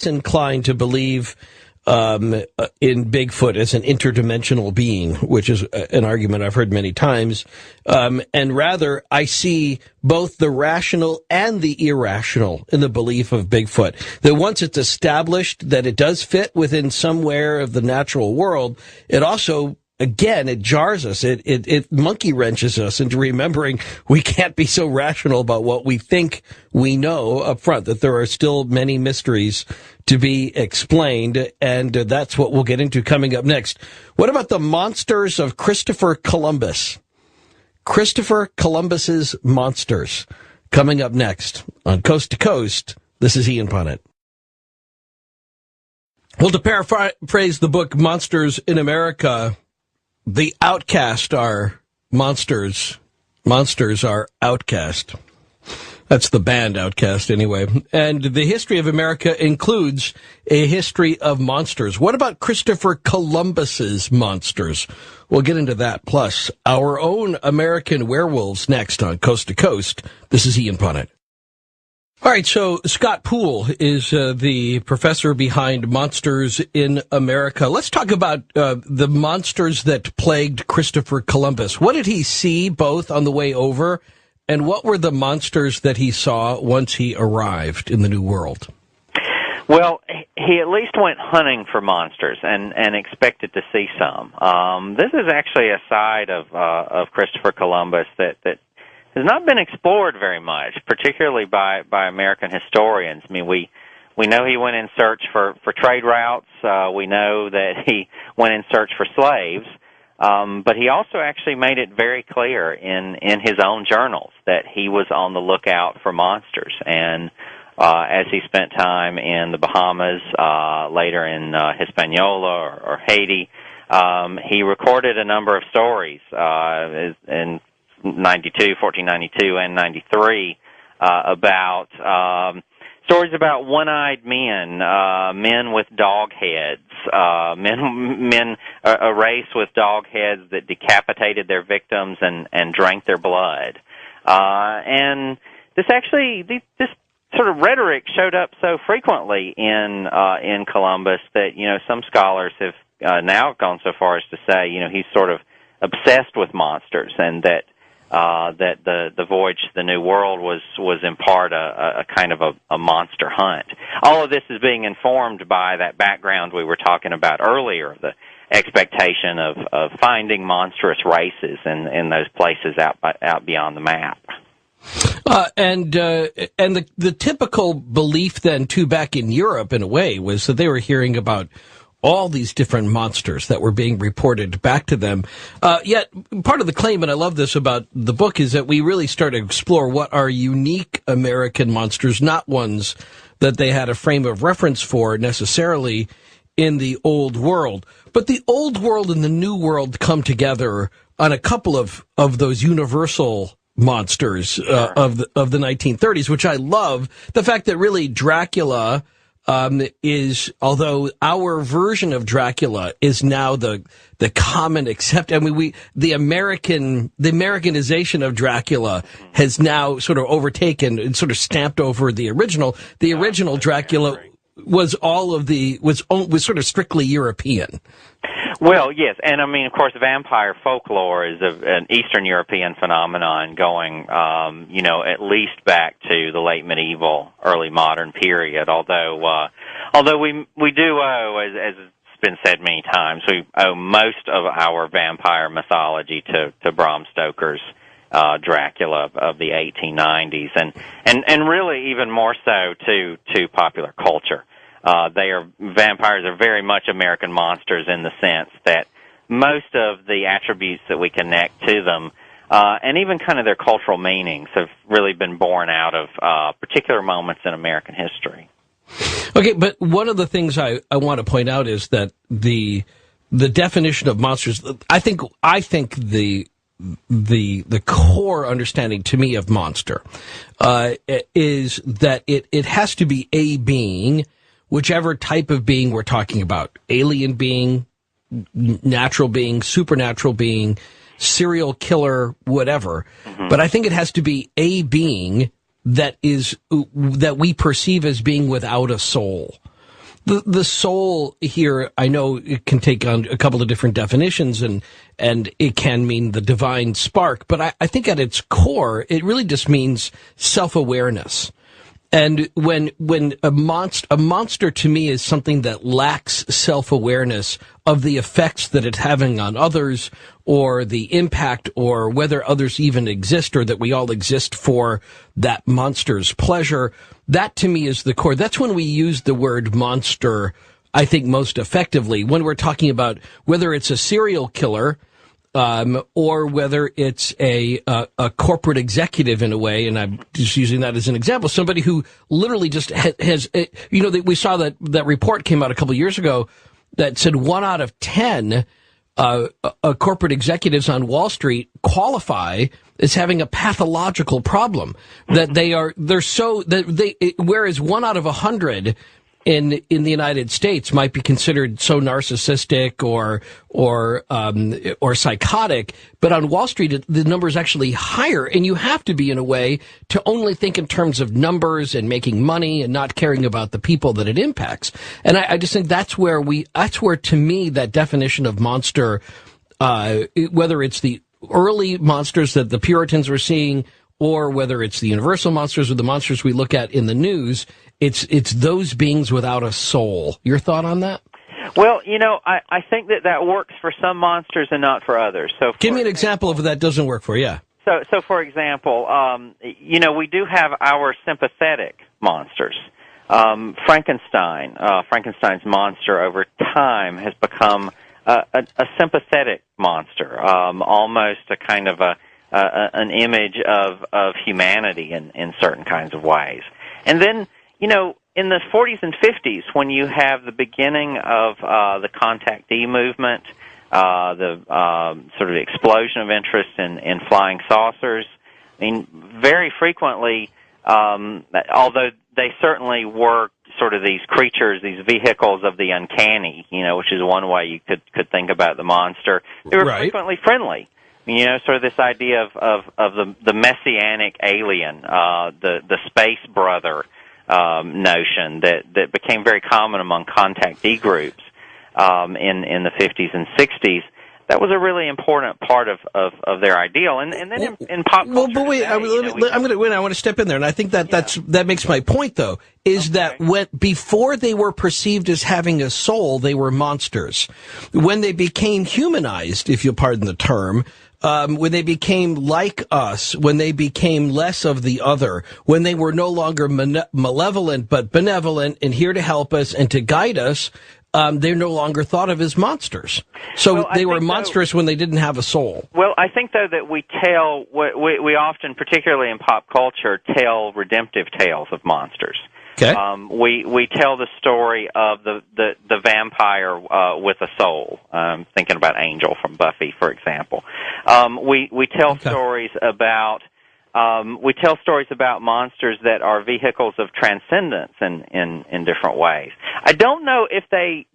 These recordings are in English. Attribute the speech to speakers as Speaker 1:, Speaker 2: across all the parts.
Speaker 1: inclined to believe in Bigfoot as an interdimensional being, which is an argument I've heard many times. And rather, I see both the rational and the irrational in the belief of Bigfoot. That once it's established that it does fit within somewhere of the natural world, it also, again, it jars us. It monkey wrenches us into remembering we can't be so rational about what we think we know up front, that there are still many mysteries to be explained, and that's what we'll get into coming up next. What about the monsters of Christopher Columbus? Christopher Columbus's monsters, coming up next on Coast to Coast. This is Ian Punnett. Well, to paraphrase the book Monsters in America, the outcast are monsters. Monsters are outcast. That's the band Outcast, anyway. And the history of America includes a history of monsters. What about Christopher Columbus's monsters? We'll get into that. Plus, our own American werewolves next on Coast to Coast. This is Ian Punnett. All right, so Scott Poole is the professor behind Monsters in America. Let's talk about the monsters that plagued Christopher Columbus. What did he see both on the way over, and what were the monsters that he saw once he arrived in the New World?
Speaker 2: Well, he at least went hunting for monsters and expected to see some. This is actually a side of Christopher Columbus that has not been explored very much, particularly by American historians. I mean, we know he went in search for trade routes. We know that he went in search for slaves. But he also actually made it very clear in his own journals that he was on the lookout for monsters. And as he spent time in the Bahamas, later in Hispaniola or Haiti, he recorded a number of stories in 1492 and 93 about stories about one-eyed men, men with dog heads, a race with dog heads that decapitated their victims and drank their blood. And this sort of rhetoric showed up so frequently in Columbus that, some scholars have now gone so far as to say, he's sort of obsessed with monsters, and that the voyage to the New World was in part a kind of a monster hunt. All of this is being informed by that background we were talking about earlier, the expectation of finding monstrous races in those places out beyond the map.
Speaker 1: And the typical belief then, too, back in Europe, in a way, was that they were hearing about all these different monsters that were being reported back to them. Yet, part of the claim, and I love this about the book, is that we really start to explore what are unique American monsters, not ones that they had a frame of reference for necessarily in the Old World. But the Old World and the New World come together on a couple of those universal monsters of the 1930s, which I love. The fact that really Dracula is, although our version of Dracula is now the common the Americanization of Dracula has now sort of overtaken and sort of stamped over the original. The original Dracula was was sort of strictly European.
Speaker 2: Well, yes, and I mean, of course, vampire folklore is an Eastern European phenomenon going, at least back to the late medieval, early modern period. Although we do owe, as it's been said many times, we owe most of our vampire mythology to Bram Stoker's Dracula of the 1890s, and really even more so to popular culture. Vampires are very much American monsters in the sense that most of the attributes that we connect to them, and even kind of their cultural meanings, have really been born out of particular moments in American history.
Speaker 1: Okay, but one of the things I want to point out is that the definition of monsters, I think the core understanding to me of monster is that it has to be a being, whichever type of being we're talking about, alien being, natural being, supernatural being, serial killer, whatever. Mm-hmm. But I think it has to be a being that we perceive as being without a soul. The soul here, I know it can take on a couple of different definitions, and it can mean the divine spark, but I think at its core, it really just means self-awareness. And when a monster to me is something that lacks self-awareness of the effects that it's having on others, or the impact, or whether others even exist, or that we all exist for that monster's pleasure. That to me is the core. That's when we use the word monster, I think, most effectively, when we're talking about whether it's a serial killer, or whether it's a corporate executive in a way, and I'm just using that as an example, somebody who literally just has we saw that report came out a couple of years ago that said 1 out of 10 corporate executives on Wall Street qualify as having a pathological problem, that whereas 1 out of 100 in the United States might be considered so narcissistic or psychotic, but on Wall Street the number is actually higher, and you have to be in a way to only think in terms of numbers and making money and not caring about the people that it impacts. And I just think that's where to me that definition of monster, whether it's the early monsters that the Puritans were seeing, or whether it's the universal monsters or the monsters we look at in the news, it's those beings without a soul. Your thought on that?
Speaker 2: Well, I think that works for some monsters and not for others. So,
Speaker 1: give me an example of that doesn't work for you. Yeah.
Speaker 2: So for example, we do have our sympathetic monsters. Frankenstein's monster over time has become a sympathetic monster, almost a kind of an image of humanity in certain kinds of ways. And then, in the 40s and 50s, when you have the beginning of the contactee movement, the sort of explosion of interest in flying saucers, I mean, very frequently, although they certainly were sort of these creatures, these vehicles of the uncanny, which is one way you could think about the monster, they were frequently friendly. Sort of this idea of the messianic alien, the space brother notion that became very common among contactee groups in the 50s and 60s. That was a really important part of their ideal, and then in pop culture. Well, but wait,
Speaker 1: I want to step in there, and I think that makes my point, though, is that before they were perceived as having a soul, they were monsters. When they became humanized, if you'll pardon the term, when they became like us, when they became less of the other, when they were no longer malevolent but benevolent and here to help us and to guide us, they're no longer thought of as monsters. So they were monstrous when they didn't have a soul.
Speaker 2: Well, I think, though, that we often, particularly in pop culture, tell redemptive tales of monsters.
Speaker 1: Okay.
Speaker 2: We tell the story of the vampire with a soul. Thinking about Angel from Buffy, for example. We tell stories about monsters that are vehicles of transcendence in different ways. I don't know if they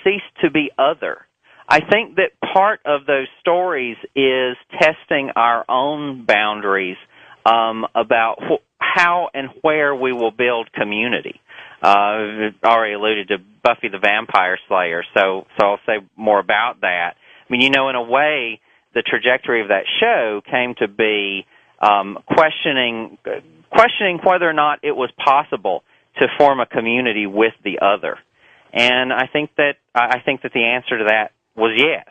Speaker 2: cease to be other. I think that part of those stories is testing our own boundaries about how and where we will build community. I've already alluded to Buffy the Vampire Slayer, so I'll say more about that. I mean, in a way, the trajectory of that show came to be questioning whether or not it was possible to form a community with the other. And I think that the answer to that was yes.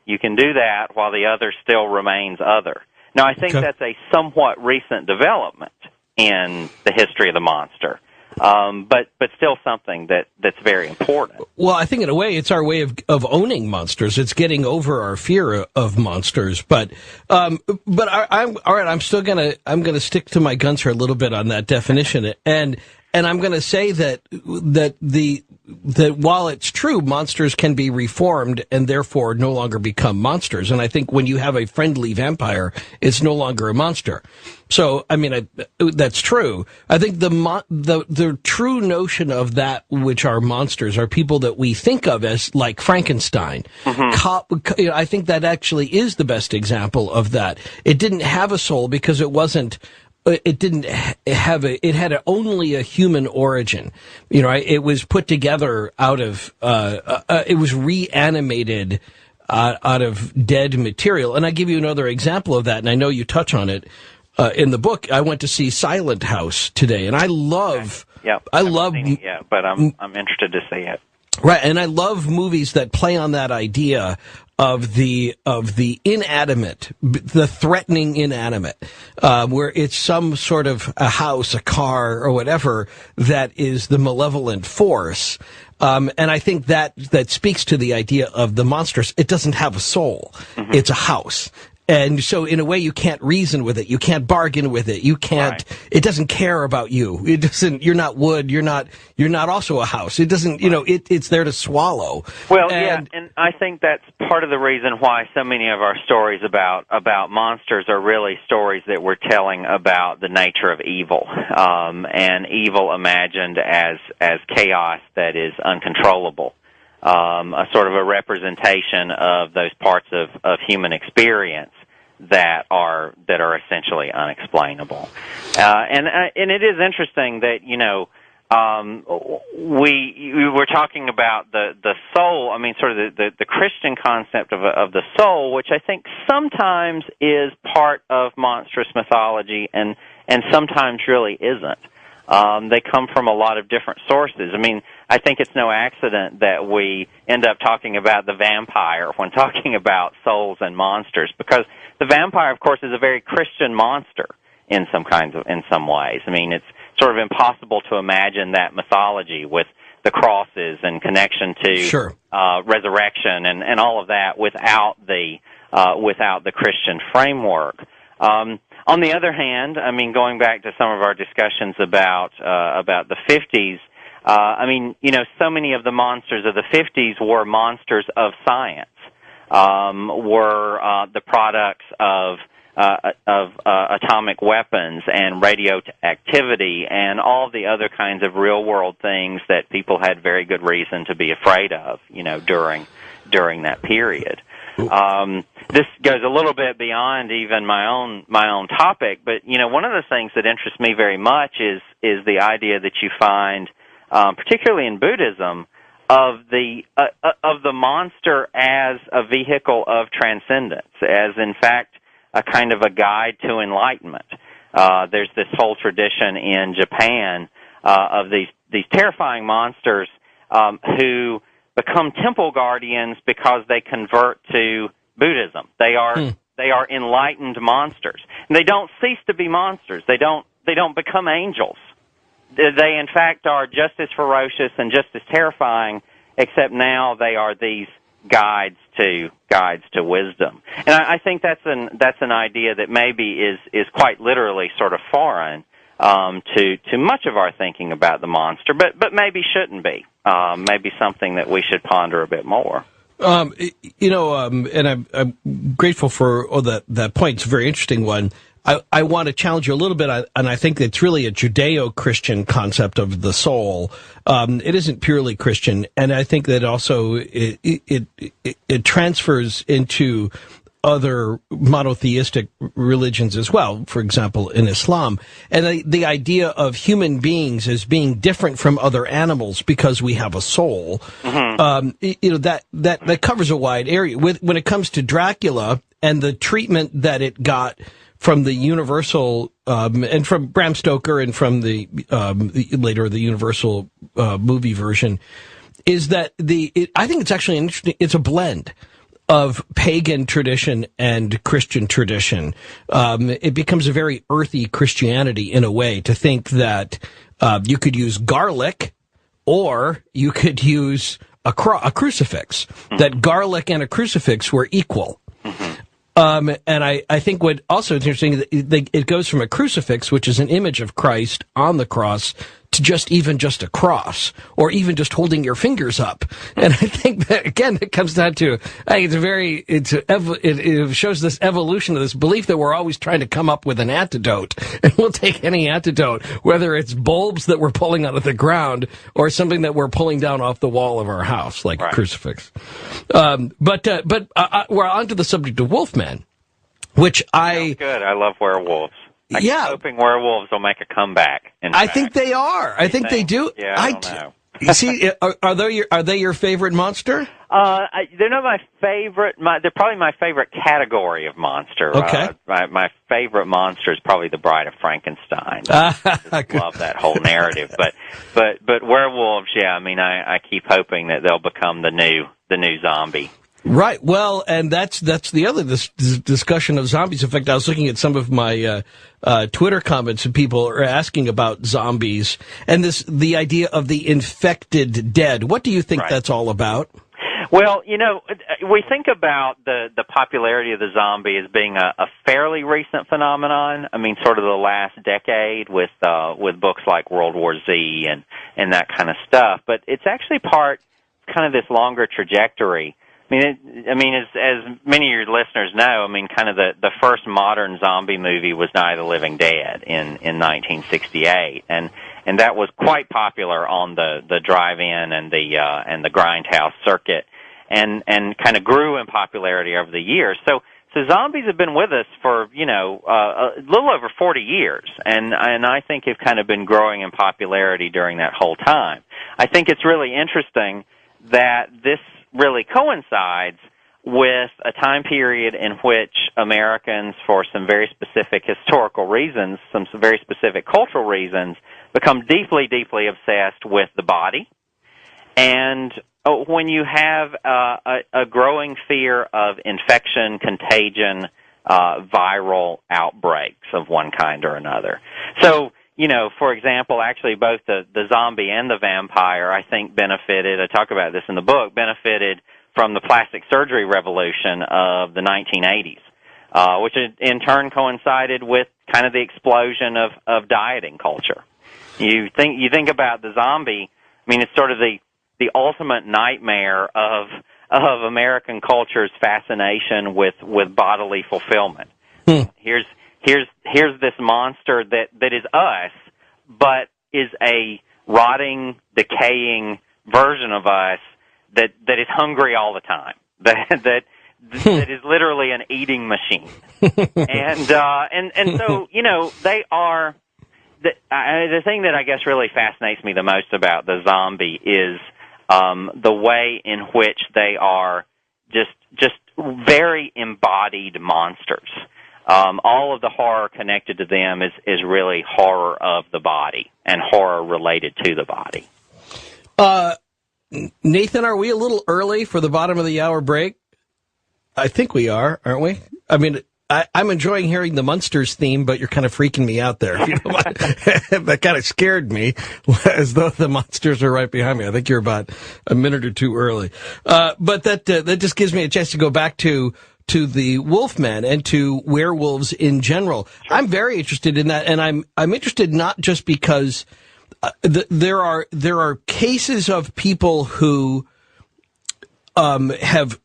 Speaker 2: You can do that while the other still remains other. Now, I think that's a somewhat recent development in the history of the monster, but still something that's very important.
Speaker 1: Well, I think in a way it's our way of owning monsters. It's getting over our fear of monsters. But I'm all right. I'm gonna stick to my guns for a little bit on that definition, and I'm going to say that while it's true, monsters can be reformed and therefore no longer become monsters. And I think when you have a friendly vampire, it's no longer a monster. So, I mean, that's true. I think the true notion of that which are monsters are people that we think of as like Frankenstein. Mm-hmm. I think that actually is the best example of that. It didn't have a soul because it wasn't it didn't have it had only a human origin. You know, it was put together out of, it was reanimated out of dead material. And I give you another example of that, and I know you touch on it in the book. I went to see Silent House today, and I love, I love,
Speaker 2: but I'm interested to see it.
Speaker 1: Right, and I love movies that play on that idea of the inanimate, the threatening inanimate, where it's some sort of a house, a car, or whatever that is the malevolent force. And I think that speaks to the idea of the monstrous. It doesn't have a soul. Mm-hmm. It's a house. And so in a way you can't reason with it. You can't bargain with it. You can't, right. It doesn't care about you. It doesn't, you're not wood. You're not also a house. It doesn't, you know, it's there to swallow.
Speaker 2: Well, and I think that's part of the reason why so many of our stories about monsters are really stories that we're telling about the nature of evil, and evil imagined as chaos that is uncontrollable. A sort of a representation of those parts of human experience that are essentially unexplainable. And it is interesting that, you know, we were talking about the soul. I mean, sort of the Christian concept of the soul, which I think sometimes is part of monstrous mythology and sometimes really isn't. They come from a lot of different sources. I mean, I think it's no accident that we end up talking about the vampire when talking about souls and monsters, because the vampire, of course, is a very Christian monster in some ways. I mean, it's sort of impossible to imagine that mythology with the crosses and connection to resurrection and all of that without the Christian framework. On the other hand, I mean, going back to some of our discussions about the 50s, I mean, you know, so many of the monsters of the 50s were monsters of science, were the products of atomic weapons and radioactivity and all the other kinds of real-world things that people had very good reason to be afraid of, you know, during that period. This goes a little bit beyond even my own topic, but you know, one of the things that interests me very much is the idea that you find, particularly in Buddhism, of the monster as a vehicle of transcendence, as in fact a kind of a guide to enlightenment. There's this whole tradition in Japan of these terrifying monsters who become temple guardians because they convert to Buddhism. They are enlightened monsters. And they don't cease to be monsters. They don't become angels. They in fact are just as ferocious and just as terrifying, except now they are these guides to wisdom. And I think that's an idea that maybe is quite literally sort of foreign to much of our thinking about the monster, but maybe shouldn't be. Maybe something that we should ponder a bit more.
Speaker 1: You know, and I'm grateful for that point. It's a very interesting one. I want to challenge you a little bit, and I think it's really a Judeo-Christian concept of the soul. It isn't purely Christian, and I think that also it transfers into other monotheistic religions as well, for example, in Islam. And the idea of human beings as being different from other animals because we have a soul, you know, that covers a wide area. When it comes to Dracula and the treatment that it got from the Universal, and from Bram Stoker and from the later the Universal movie version, is that I think it's actually interesting. It's a blend of pagan tradition and Christian tradition. It becomes a very earthy Christianity in a way, to think that you could use garlic or you could use a crucifix, that garlic and a crucifix were equal. And I think what also is interesting, it goes from a crucifix, which is an image of Christ on the cross, to just a cross, or even just holding your fingers up. And I think that, again, it comes down to, it shows this evolution of this belief that we're always trying to come up with an antidote. And we'll take any antidote, whether it's bulbs that we're pulling out of the ground or something that we're pulling down off the wall of our house, like a crucifix. But we're on to the subject of Wolfman, which
Speaker 2: Sounds good. I love werewolves. I keep hoping werewolves will make a comeback.
Speaker 1: I think they are. I think they do.
Speaker 2: Yeah, I don't know.
Speaker 1: You see, are they your favorite monster?
Speaker 2: They're not my favorite. They're probably my favorite category of monster.
Speaker 1: Okay.
Speaker 2: My favorite monster is probably the Bride of Frankenstein. I love that whole narrative. But werewolves, yeah. I mean, I keep hoping that they'll become the new zombie.
Speaker 1: Right. Well, and that's the other discussion of zombies. In fact, I was looking at some of my Twitter comments, and people are asking about zombies and the idea of the infected dead. What do you think that's all about?
Speaker 2: Well, we think about the popularity of the zombie as being a fairly recent phenomenon. I mean, sort of the last decade with books like World War Z and that kind of stuff. But it's actually part kind of this longer trajectory. I mean, as many of your listeners know, I mean, kind of the first modern zombie movie was Night of the Living Dead in 1968, and that was quite popular on the drive-in and the grindhouse circuit, and kind of grew in popularity over the years. So zombies have been with us for a little over 40 years, and I think have kind of been growing in popularity during that whole time. I think it's really interesting that this really coincides with a time period in which Americans, for some very specific historical reasons, some very specific cultural reasons, become deeply, deeply obsessed with the body. And when you have a growing fear of infection, contagion, viral outbreaks of one kind or another. So, for example, actually both the zombie and the vampire, I think, benefited, I talk about this in the book, benefited from the plastic surgery revolution of the 1980s, which in turn coincided with kind of the explosion of dieting culture. You think about the zombie, I mean, it's sort of the ultimate nightmare of American culture's fascination with bodily fulfillment. Here's this monster that is us, but is a rotting, decaying version of us that is hungry all the time. That is literally an eating machine. And so they are the thing that I guess really fascinates me the most about the zombie is the way in which they are just very embodied monsters. All of the horror connected to them is really horror of the body and horror related to the body.
Speaker 1: Nathan, are we a little early for the bottom of the hour break? I think we are, aren't we? I mean, I'm enjoying hearing the Munsters theme, but you're kind of freaking me out there. If you don't mind. That kind of scared me, as though the monsters are right behind me. I think you're about a minute or two early. But that just gives me a chance to go back to the Wolfman and to werewolves in general. Sure. I'm very interested in that, and I'm interested not just because there are cases of people who have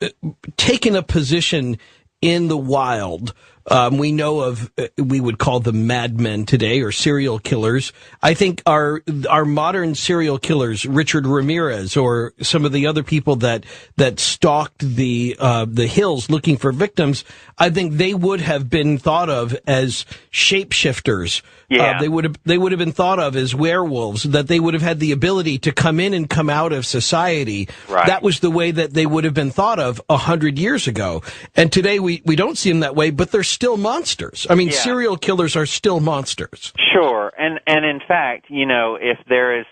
Speaker 1: taken a position in the wild. We know of, we would call them madmen today, or serial killers. I think our modern serial killers, Richard Ramirez, or some of the other people that stalked the hills looking for victims, I think they would have been thought of as shapeshifters.
Speaker 2: Yeah.
Speaker 1: They would have been thought of as werewolves, that they would have had the ability to come in and come out of society.
Speaker 2: Right.
Speaker 1: That was the way that they would have been thought of 100 years ago. And today we don't see them that way, but they're still monsters. I mean, serial killers are still monsters.
Speaker 2: Sure. And in fact, if there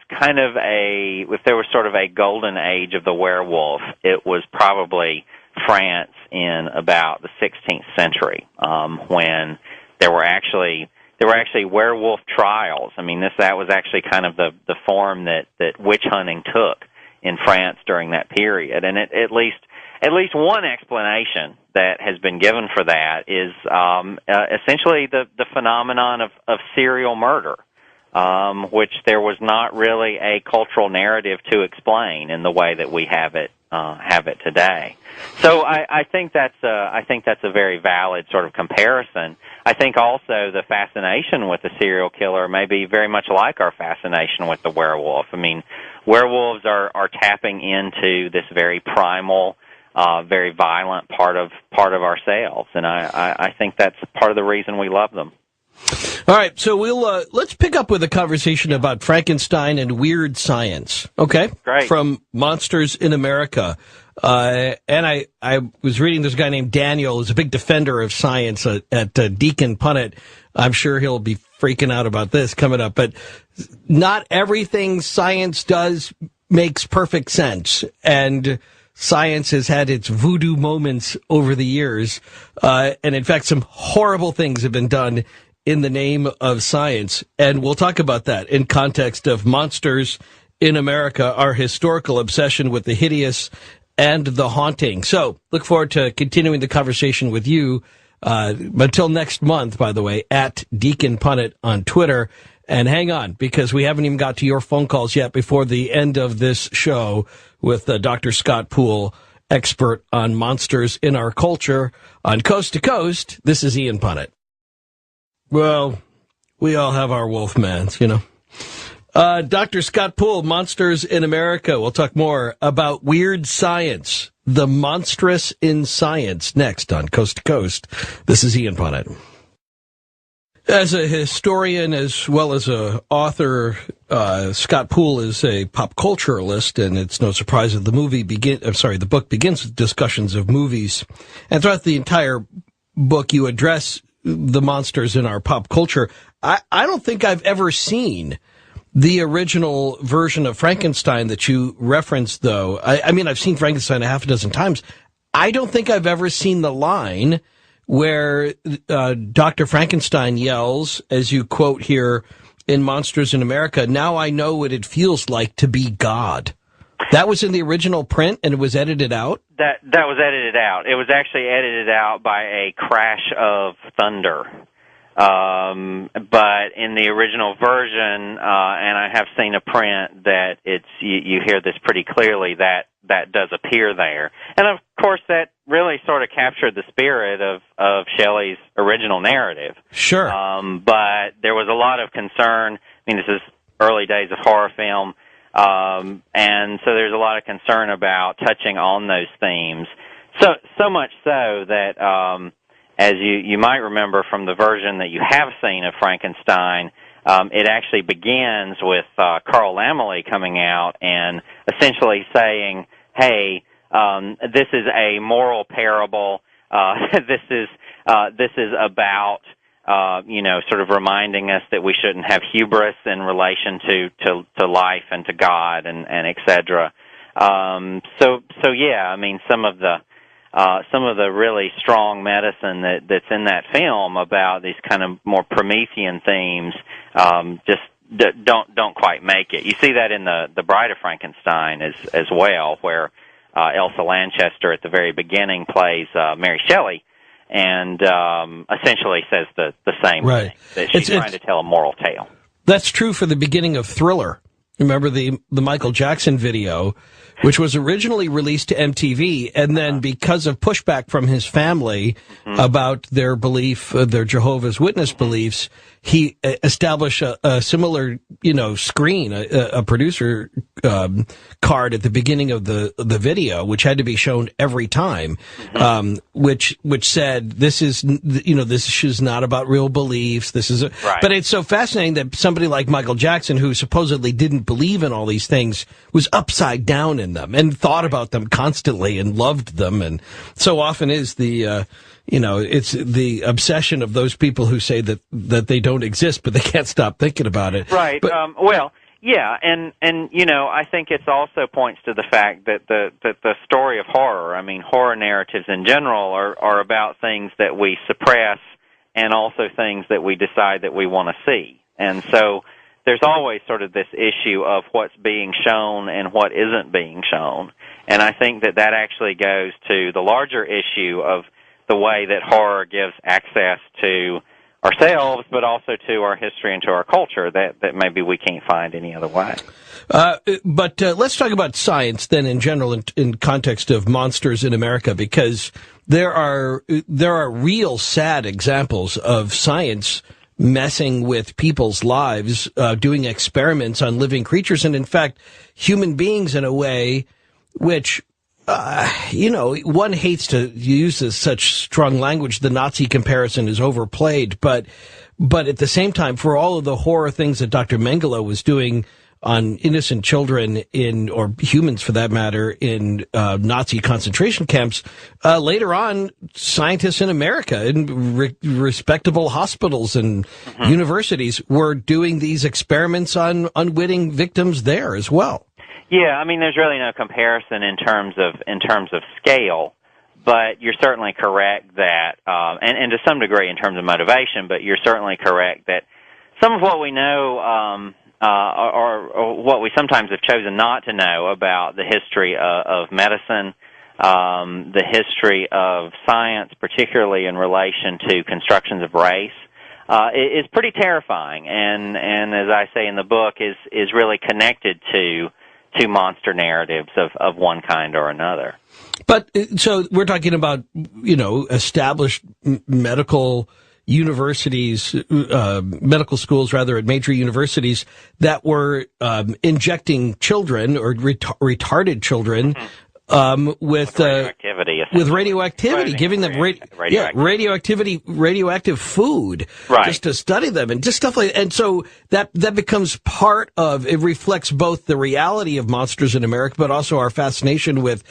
Speaker 2: was sort of a golden age of the werewolf, it was probably France in about the 16th century, when there were actually werewolf trials. I mean, that was actually kind of the form that witch hunting took in France during that period. And at least one explanation that has been given for that is essentially the phenomenon of serial murder, which there was not really a cultural narrative to explain in the way that we have it today. So I think that's a very valid sort of comparison. I think also the fascination with the serial killer may be very much like our fascination with the werewolf. I mean, werewolves are tapping into this very primal, very violent part of ourselves, and I think that's part of the reason we love them.
Speaker 1: All right, so let's pick up with a conversation about Frankenstein and weird science. Okay,
Speaker 2: great.
Speaker 1: From Monsters in America, and I was reading this guy named Daniel, who's a big defender of science at Deacon Punnett. I'm sure he'll be freaking out about this coming up, but not everything science does makes perfect sense, and science has had its voodoo moments over the years, and in fact, some horrible things have been done in the name of science. And we'll talk about that in context of Monsters in America, our historical obsession with the hideous and the haunting. So look forward to continuing the conversation with you until next month, by the way, at Deacon Punnett on Twitter. And hang on, because we haven't even got to your phone calls yet before the end of this show with Dr. Scott Poole, expert on monsters in our culture. On Coast to Coast, this is Ian Punnett. Well, we all have our Wolfmans, you know. Dr. Scott Poole, Monsters in America. We'll talk more about weird science, the monstrous in science, next on Coast to Coast. This is Ian Punnett. As a historian as well as a author, Scott Poole is a pop culturalist, and it's no surprise that the book begins with discussions of movies. And throughout the entire book, you address the monsters in our pop culture. I don't think I've ever seen the original version of Frankenstein that you referenced, though. I mean, I've seen Frankenstein a half a dozen times. I don't think I've ever seen the line where Dr. Frankenstein yells, as you quote here in Monsters in America, "Now I know what it feels like to be God." That was in the original print, and it was edited out?
Speaker 2: That was edited out. It was actually edited out by a crash of thunder. But in the original version, and I have seen a print that you hear this pretty clearly, that does appear there. And of course that really sort of captured the spirit of Shelley's original narrative.
Speaker 1: Sure.
Speaker 2: But there was a lot of concern. I mean, this is early days of horror film. And so there's a lot of concern about touching on those themes. So much so that, as you might remember from the version that you have seen of Frankenstein, it actually begins with Carl Laemmle coming out and essentially saying, "Hey, this is a moral parable. This is about sort of reminding us that we shouldn't have hubris in relation to life and to God and et cetera." So yeah, I mean, some of the really strong medicine that's in that film about these kind of more Promethean themes just don't quite make it. You see that in the Bride of Frankenstein as well, where Elsa Lanchester at the very beginning plays Mary Shelley, and essentially says the same thing, that she's trying to tell a moral tale.
Speaker 1: That's true for the beginning of Thriller. Remember the Michael Jackson video, which was originally released to MTV, and then because of pushback from his family about their belief, their Jehovah's Witness beliefs, he established a similar, screen, a producer card at the beginning of the video, which had to be shown every time, which said this is not about real beliefs. This is
Speaker 2: right.
Speaker 1: But it's so fascinating that somebody like Michael Jackson, who supposedly didn't believe in all these things, was upside down in them and thought about them constantly and loved them. And so often is it's the obsession of those people who say that they don't exist, but they can't stop thinking about it.
Speaker 2: Right.
Speaker 1: But,
Speaker 2: yeah, and I think it also points to the fact that the story of horror, I mean, horror narratives in general are about things that we suppress and also things that we decide that we want to see. And so there's always sort of this issue of what's being shown and what isn't being shown. And I think that actually goes to the larger issue of the way that horror gives access to ourselves, but also to our history and to our culture that maybe we can't find any other way.
Speaker 1: But let's talk about science then in general in context of Monsters in America, because there are real sad examples of science messing with people's lives, doing experiments on living creatures, and in fact, human beings in a way which, one hates to use such strong language. The Nazi comparison is overplayed, but But at the same time, for all of the horror things that Dr. Mengele was doing on innocent children or humans for that matter, in Nazi concentration camps, later on, scientists in America, in respectable hospitals and universities, were doing these experiments on unwitting victims there as well.
Speaker 2: Yeah, I mean, there's really no comparison in terms of scale. But you're certainly correct that, and to some degree in terms of motivation, but you're certainly correct that some of what we know, or what we sometimes have chosen not to know about the history of medicine, the history of science, particularly in relation to constructions of race, is pretty terrifying. And as I say in the book, is really connected to monster narratives of one kind or another.
Speaker 1: But so we're talking about, established medical universities, medical schools rather, at major universities that were injecting children or retarded children with radioactivity, giving them radioactive food,
Speaker 2: right,
Speaker 1: just to study them and just stuff like that. And so that becomes part of it, reflects both the reality of monsters in America, but also our fascination with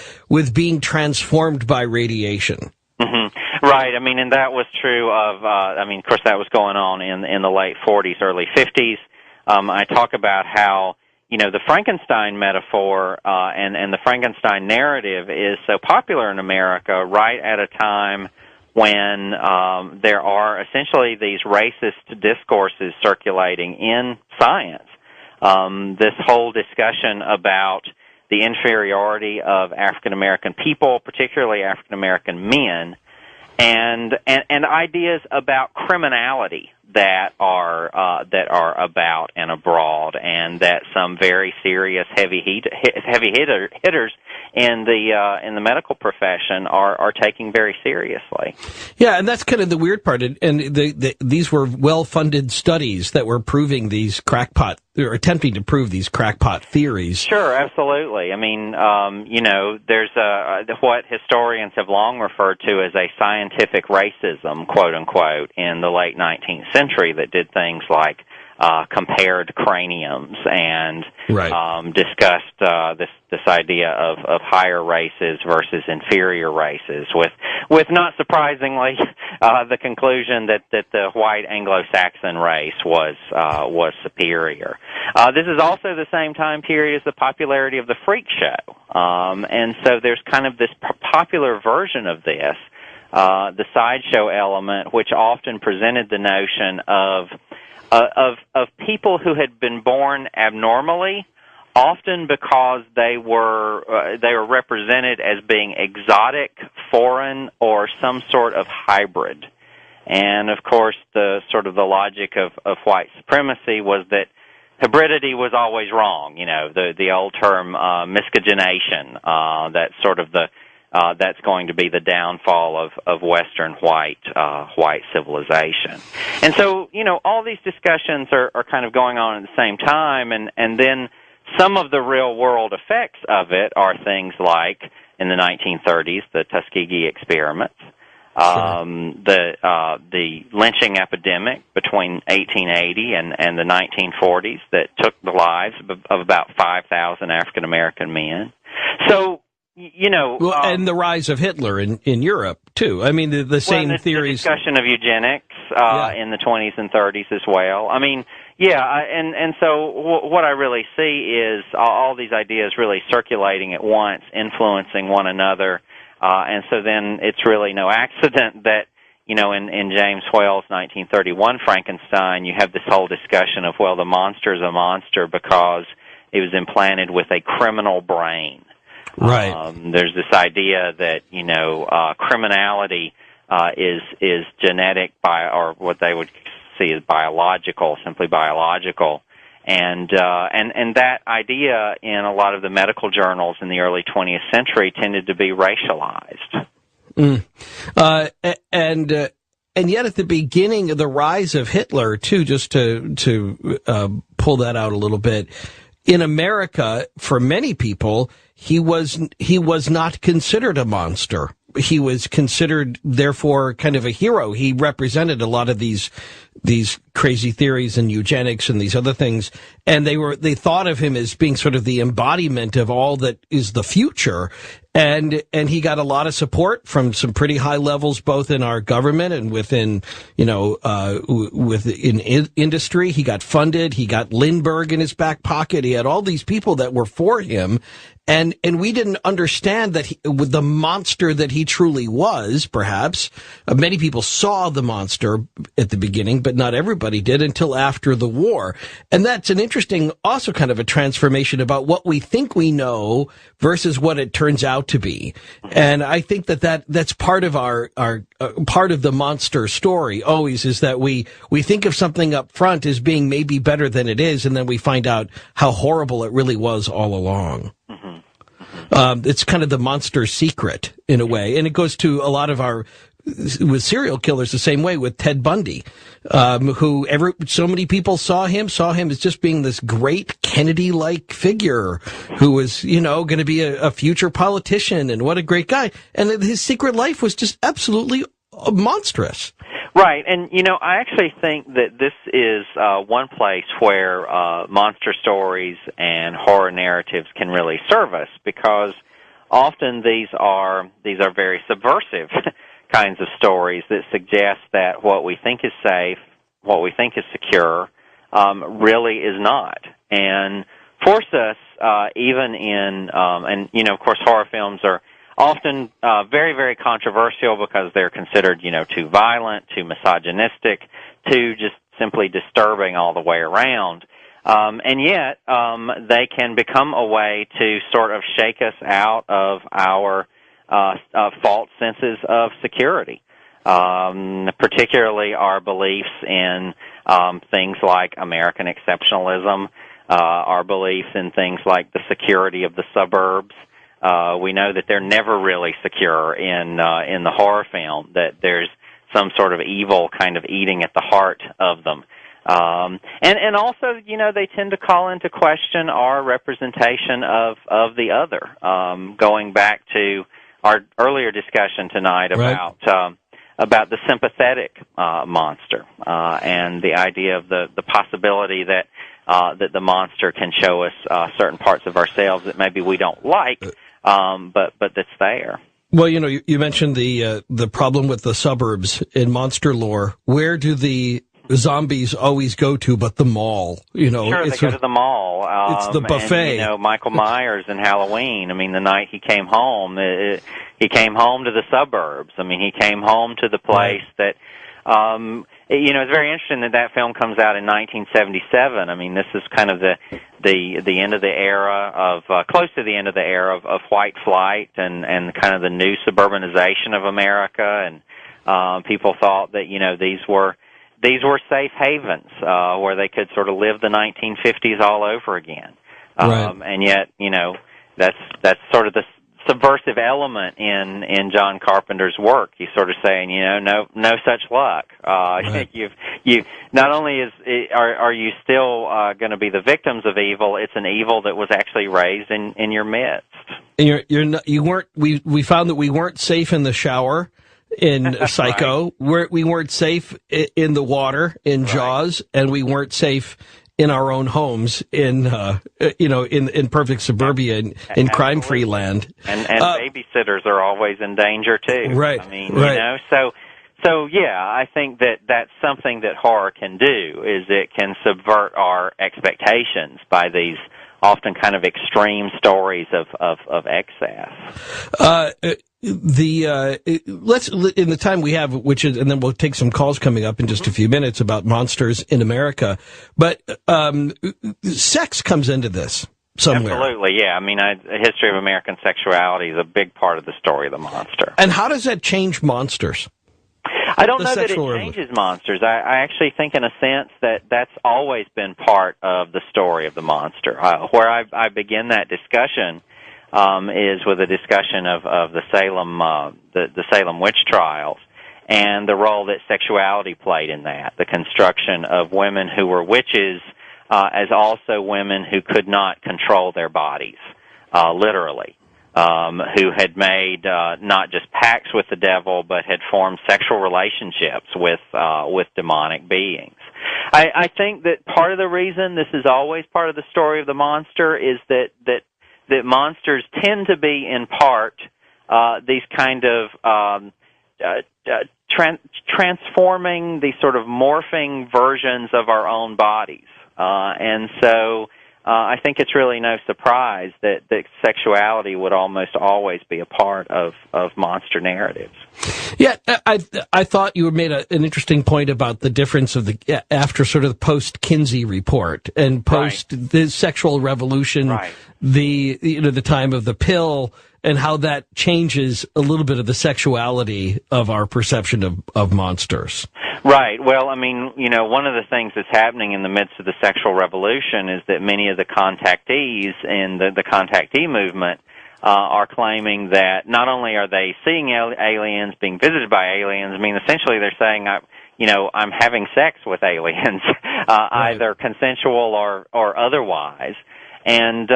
Speaker 1: being transformed by radiation.
Speaker 2: Mm-hmm. Right. I mean, and that was true of, of course, that was going on in the late 40s, early 50s. I talk about how, the Frankenstein metaphor and the Frankenstein narrative is so popular in America right at a time when there are essentially these racist discourses circulating in science. This whole discussion about the inferiority of African American people, particularly African American men, and ideas about criminality that are about and abroad, and that some very serious heavy hitters in the medical profession are taking very seriously.
Speaker 1: Yeah, and that's kind of the weird part. And these were well-funded studies that were proving these crackpot, or attempting to prove these crackpot theories.
Speaker 2: Sure, absolutely. I mean, there's what historians have long referred to as a scientific racism, quote unquote, in the late 19th century that did things like compared craniums and discussed this idea of higher races versus inferior races, with not surprisingly the conclusion that the white Anglo-Saxon race was superior. This is also the same time period as the popularity of the freak show, and so there's kind of this popular version of this, the sideshow element, which often presented the notion of people who had been born abnormally, often because they were represented as being exotic, foreign, or some sort of hybrid. And of course, the logic of white supremacy was that hybridity was always wrong. The old term miscegenation. That's going to be the downfall of Western white civilization. And so, all these discussions are kind of going on at the same time, and then some of the real-world effects of it are things like, in the 1930s, the Tuskegee experiments, the lynching epidemic between 1880 and the 1940s that took the lives of about 5,000 African-American men. So,
Speaker 1: and the rise of Hitler in Europe too. I mean, the same theories.
Speaker 2: The discussion of eugenics in the 20s and 30s as well. I mean, and so what I really see is all these ideas really circulating at once, influencing one another, and so then it's really no accident that in James Whale's 1931 Frankenstein, you have this whole discussion of, well, the monster is a monster because it was implanted with a criminal brain.
Speaker 1: Right.
Speaker 2: There's this idea that criminality is genetic or what they would see as biological, simply biological, and that idea in a lot of the medical journals in the early 20th century tended to be racialized.
Speaker 1: And yet, at the beginning of the rise of Hitler, too, just to pull that out a little bit, in America, for many people, he was not considered a monster. he was considered, therefore, kind of a hero. He represented a lot of these crazy theories and eugenics and these other things, and they thought of him as being sort of the embodiment of all that is the future. And he got a lot of support from some pretty high levels, both in our government and within, within industry. He got funded. He got Lindbergh in his back pocket. He had all these people that were for him. And we didn't understand that with the monster that he truly was, perhaps. Many people saw the monster at the beginning, but not everybody did until after the war. And that's an interesting, also kind of a transformation about what we think we know versus what it turns out to be. And I think that's part of our part of the monster story always, is that we think of something up front as being maybe better than it is, and then we find out how horrible it really was all along. It's kind of the monster secret in a way, and it goes to a lot of with serial killers the same way, with Ted Bundy, so many people saw him as just being this great Kennedy-like figure who was, going to be a future politician, and what a great guy. And his secret life was just absolutely monstrous.
Speaker 2: Right, and I actually think that this is one place where monster stories and horror narratives can really serve us, because often these are very subversive kinds of stories that suggest that what we think is safe, what we think is secure, really is not, and force us even in of course horror films are often very, very controversial because they're considered, too violent, too misogynistic, too just simply disturbing all the way around. And yet, they can become a way to sort of shake us out of our false senses of security, particularly our beliefs in things like American exceptionalism, our beliefs in things like the security of the suburbs. We know that they're never really secure in the horror film, that there's some sort of evil kind of eating at the heart of them. And also, they tend to call into question our representation of the other, going back to our earlier discussion tonight about the sympathetic monster, and the idea of the possibility that the monster can show us certain parts of ourselves that maybe we don't like, but that's there.
Speaker 1: Well, you mentioned the problem with the suburbs in monster lore. Where do the zombies always go to but the mall?
Speaker 2: Sure, they go to the mall.
Speaker 1: It's the buffet.
Speaker 2: And, Michael Myers in Halloween. I mean, the night he came home, he came home to the suburbs. I mean, he came home to the place that, it's very interesting that film comes out in 1977. I mean, this is kind of the end of the era of, close to the end of the era of white flight and kind of the new suburbanization of America. And people thought that, these were safe havens where they could sort of live the 1950s all over again. And yet, that's sort of the subversive element in John Carpenter's work. He's sort of saying, no such luck. You not only are you still going to be the victims of evil, it's an evil that was actually raised in your midst.
Speaker 1: And you weren't. We found that we weren't safe in the shower in Psycho. We weren't safe in the water in Jaws, and we weren't safe in our own homes in perfect suburbia in crime-free land.
Speaker 2: And babysitters are always in danger too.
Speaker 1: Right.
Speaker 2: I mean, so yeah, I think that's something that horror can do, is it can subvert our expectations by these often kind of extreme stories of excess.
Speaker 1: Let's, in the time we have, and then we'll take some calls coming up in just a few minutes about monsters in America, but sex comes into this somewhere.
Speaker 2: Absolutely, yeah. I mean, a history of American sexuality is a big part of the story of the monster.
Speaker 1: And how does that change monsters?
Speaker 2: I don't know that it changes monsters. I actually think, in a sense, that's always been part of the story of the monster. Where I begin that discussion is with a discussion of the Salem witch trials and the role that sexuality played in that, the construction of women who were witches as also women who could not control their bodies, literally. who had made not just pacts with the devil, but had formed sexual relationships with demonic beings. I think that part of the reason this is always part of the story of the monster is that monsters tend to be, in part, these kind of transforming, these sort of morphing versions of our own bodies. And so I think it's really no surprise that sexuality would almost always be a part of monster narratives.
Speaker 1: Yeah, I thought you made an interesting point about the difference of after sort of the post-Kinsey report and post the sexual revolution, the time of the pill, and how that changes a little bit of the sexuality of our perception of monsters.
Speaker 2: Right. Well, I mean, one of the things that's happening in the midst of the sexual revolution is that many of the contactees in the contactee movement are claiming that not only are they seeing aliens, being visited by aliens, I mean, essentially they're saying, I'm having sex with aliens, either consensual or otherwise. And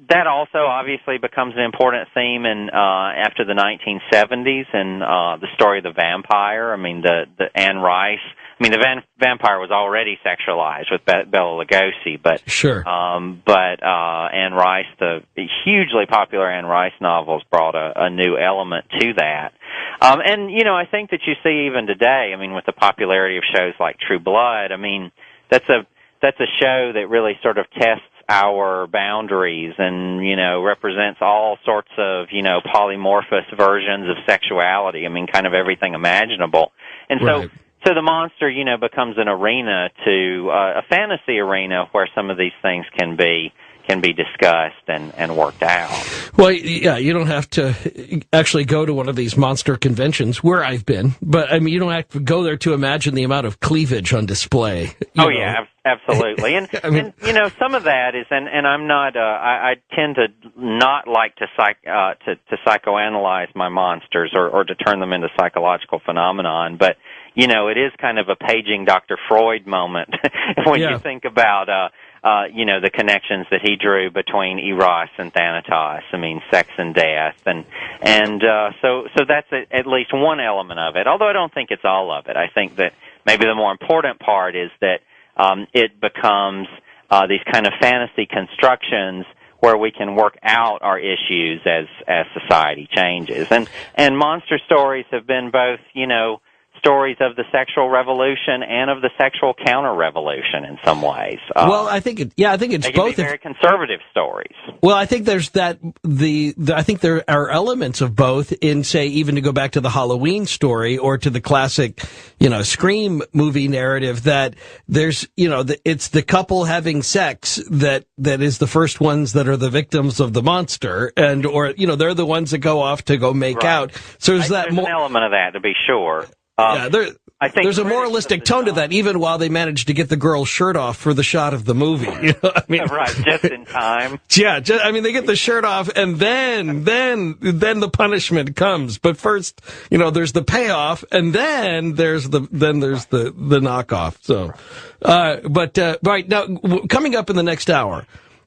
Speaker 2: that also obviously becomes an important theme in after the 1970s and the story of the vampire. I mean, the Anne Rice. I mean, the vampire was already sexualized with Bela Lugosi, but
Speaker 1: sure.
Speaker 2: But Anne Rice, the hugely popular Anne Rice novels, brought a new element to that. And I think that you see even today. I mean, with the popularity of shows like True Blood. I mean, that's a show that really sort of tests our boundaries and, represents all sorts of, polymorphous versions of sexuality. I mean, kind of everything imaginable. And so the monster, becomes an arena a fantasy arena where some of these things can be discussed and worked out.
Speaker 1: Well, yeah, you don't have to actually go to one of these monster conventions where I've been, but I mean, you don't have to go there to imagine the amount of cleavage on display.
Speaker 2: Yeah, absolutely. And, I mean, and some of that is, and I'm not, I tend to not like to psychoanalyze my monsters or to turn them into psychological phenomenon, but, it is kind of a paging Dr. Freud moment when you think about, the connections that he drew between Eros and Thanatos. I mean, sex and death, and so that's at least one element of it. Although I don't think it's all of it. I think that maybe the more important part is that it becomes these kind of fantasy constructions where we can work out our issues as society changes. And monster stories have been both, stories of the sexual revolution and of the sexual counter-revolution in some ways.
Speaker 1: Well, I think it's
Speaker 2: they can
Speaker 1: both.
Speaker 2: Be very conservative stories.
Speaker 1: Well, I think there's that. I think there are elements of both in, say, even to go back to the Halloween story or to the classic, Scream movie narrative, that there's, it's the couple having sex that is the first ones that are the victims of the monster, or they're the ones that go off to go make out. So there's
Speaker 2: an element of that, to be sure.
Speaker 1: I think there's a moralistic tone to that, even while they manage to get the girl's shirt off for the shot of the movie.
Speaker 2: Right, just in time.
Speaker 1: Yeah, they get the shirt off, and then the punishment comes. But first, there's the payoff, and then there's the knockoff. So, right now, coming up in the next hour.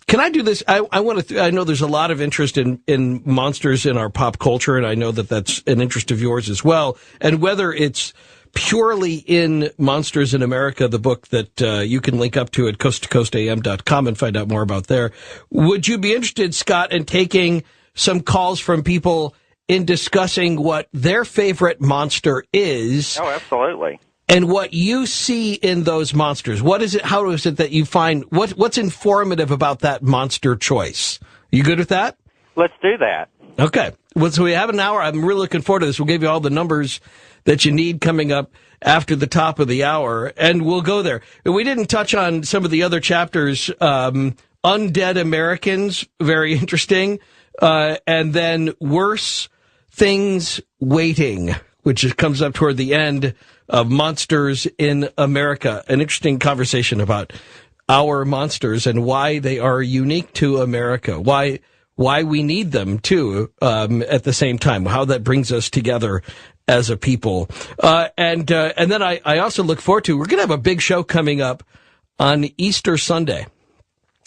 Speaker 1: Can I do this? I want to. I know there's a lot of interest in monsters in our pop culture, and I know that that's an interest of yours as well. And whether it's purely in Monsters in America, the book that you can link up to at coasttocoastam.com and find out more about there. Would you be interested, Scott, in taking some calls from people in discussing what their favorite monster is?
Speaker 2: Oh, absolutely.
Speaker 1: And what you see in those monsters. What is it? How is it that you find what's informative about that monster choice? You good with that?
Speaker 2: Let's do that.
Speaker 1: Okay. Well, so we have an hour. I'm really looking forward to this. We'll give you all the numbers that you need coming up after the top of the hour, and we'll go there. We didn't touch on some of the other chapters. Undead Americans, very interesting. And then Worse Things Waiting, which comes up toward the end of Monsters in America. An interesting conversation about our monsters and why they are unique to America, why we need them, too, at the same time, how that brings us together as a people. And then I also look forward to, we're going to have a big show coming up on Easter Sunday.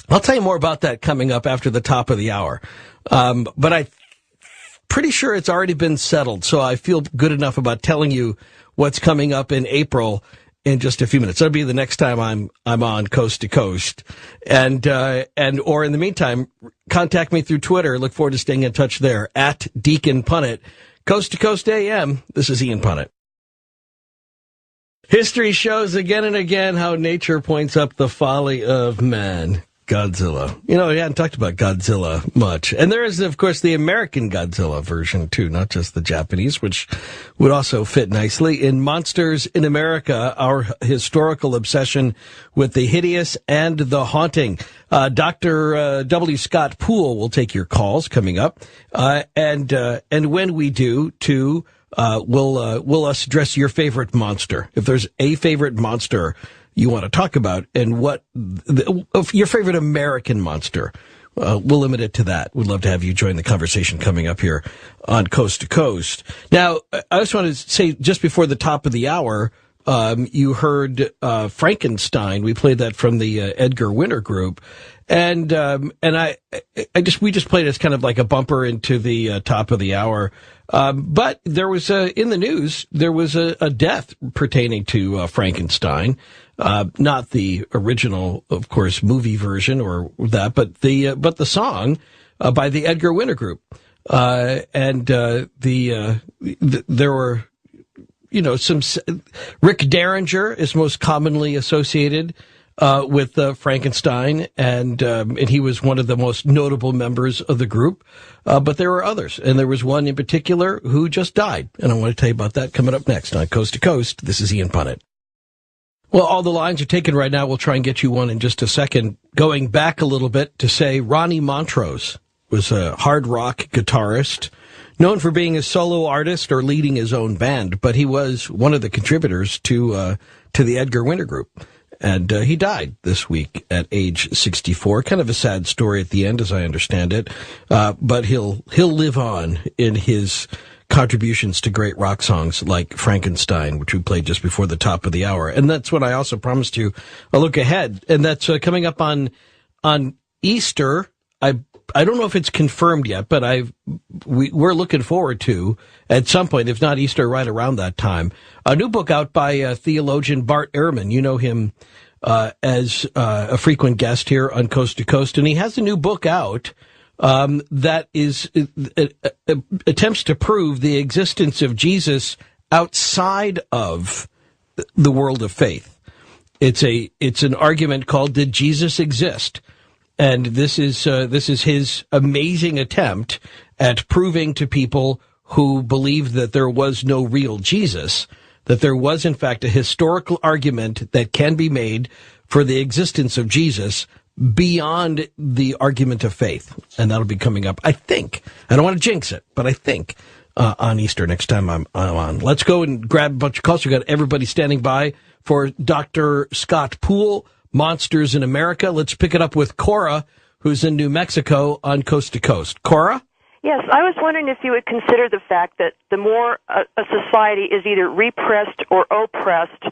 Speaker 1: I'll tell you more about that coming up after the top of the hour. But I'm pretty sure it's already been settled, so I feel good enough about telling you what's coming up in April in just a few minutes. That'll be the next time I'm on Coast to Coast, and or in the meantime, contact me through Twitter. Look forward to staying in touch there at Deacon Punnett. Coast to Coast AM. This is Ian Punnett. History shows again and again how nature points up the folly of man. Godzilla. You know, we hadn't talked about Godzilla much. And there is, of course, the American Godzilla version, too, not just the Japanese, which would also fit nicely. In Monsters in America, our historical obsession with the hideous and the haunting. Dr. W. Scott Poole will take your calls coming up. And when we do, too, we'll us address your favorite monster. If there's a favorite monster you want to talk about, and what your favorite American monster. We'll limit it to that. We'd love to have you join the conversation coming up here on Coast to Coast. Now, I just want to say, just before the top of the hour, you heard Frankenstein. We played that from the Edgar Winter Group, and we just played it as kind of like a bumper into the top of the hour. But there was in the news there was a death pertaining to Frankenstein. Not the original, of course, movie version or that, but the song by the Edgar Winter Group, and there were, you know, some. Rick Derringer is most commonly associated with Frankenstein, and he was one of the most notable members of the group. But there were others, and there was one in particular who just died, and I want to tell you about that coming up next on Coast to Coast. This is Ian Punnett. Well, all the lines are taken right now. We'll try and get you one in just a second. Going back a little bit to say Ronnie Montrose was a hard rock guitarist, known for being a solo artist or leading his own band, but he was one of the contributors to the Edgar Winter Group. And he died this week at age 64. Kind of a sad story at the end, as I understand it. But he'll live on in his contributions to great rock songs like Frankenstein, which we played just before the top of the hour. And that's what I also promised you a look ahead. And that's coming up on Easter. I don't know if it's confirmed yet, but we're looking forward to, at some point, if not Easter, right around that time, a new book out by theologian Bart Ehrman. You know him as a frequent guest here on Coast to Coast, and he has a new book out that is attempts to prove the existence of Jesus outside of the world of faith. It's an argument called "Did Jesus Exist?" And this is his amazing attempt at proving to people who believe that there was no real Jesus, that there was in fact a historical argument that can be made for the existence of Jesus beyond the argument of faith. And that'll be coming up, I think. I don't want to jinx it, but I think on Easter next time I'm on. Let's go and grab a bunch of calls. We've got everybody standing by for Dr. Scott Poole, Monsters in America. Let's pick it up with Cora, who's in New Mexico on Coast to Coast. Cora?
Speaker 3: Yes, I was wondering if you would consider the fact that the more a society is either repressed or oppressed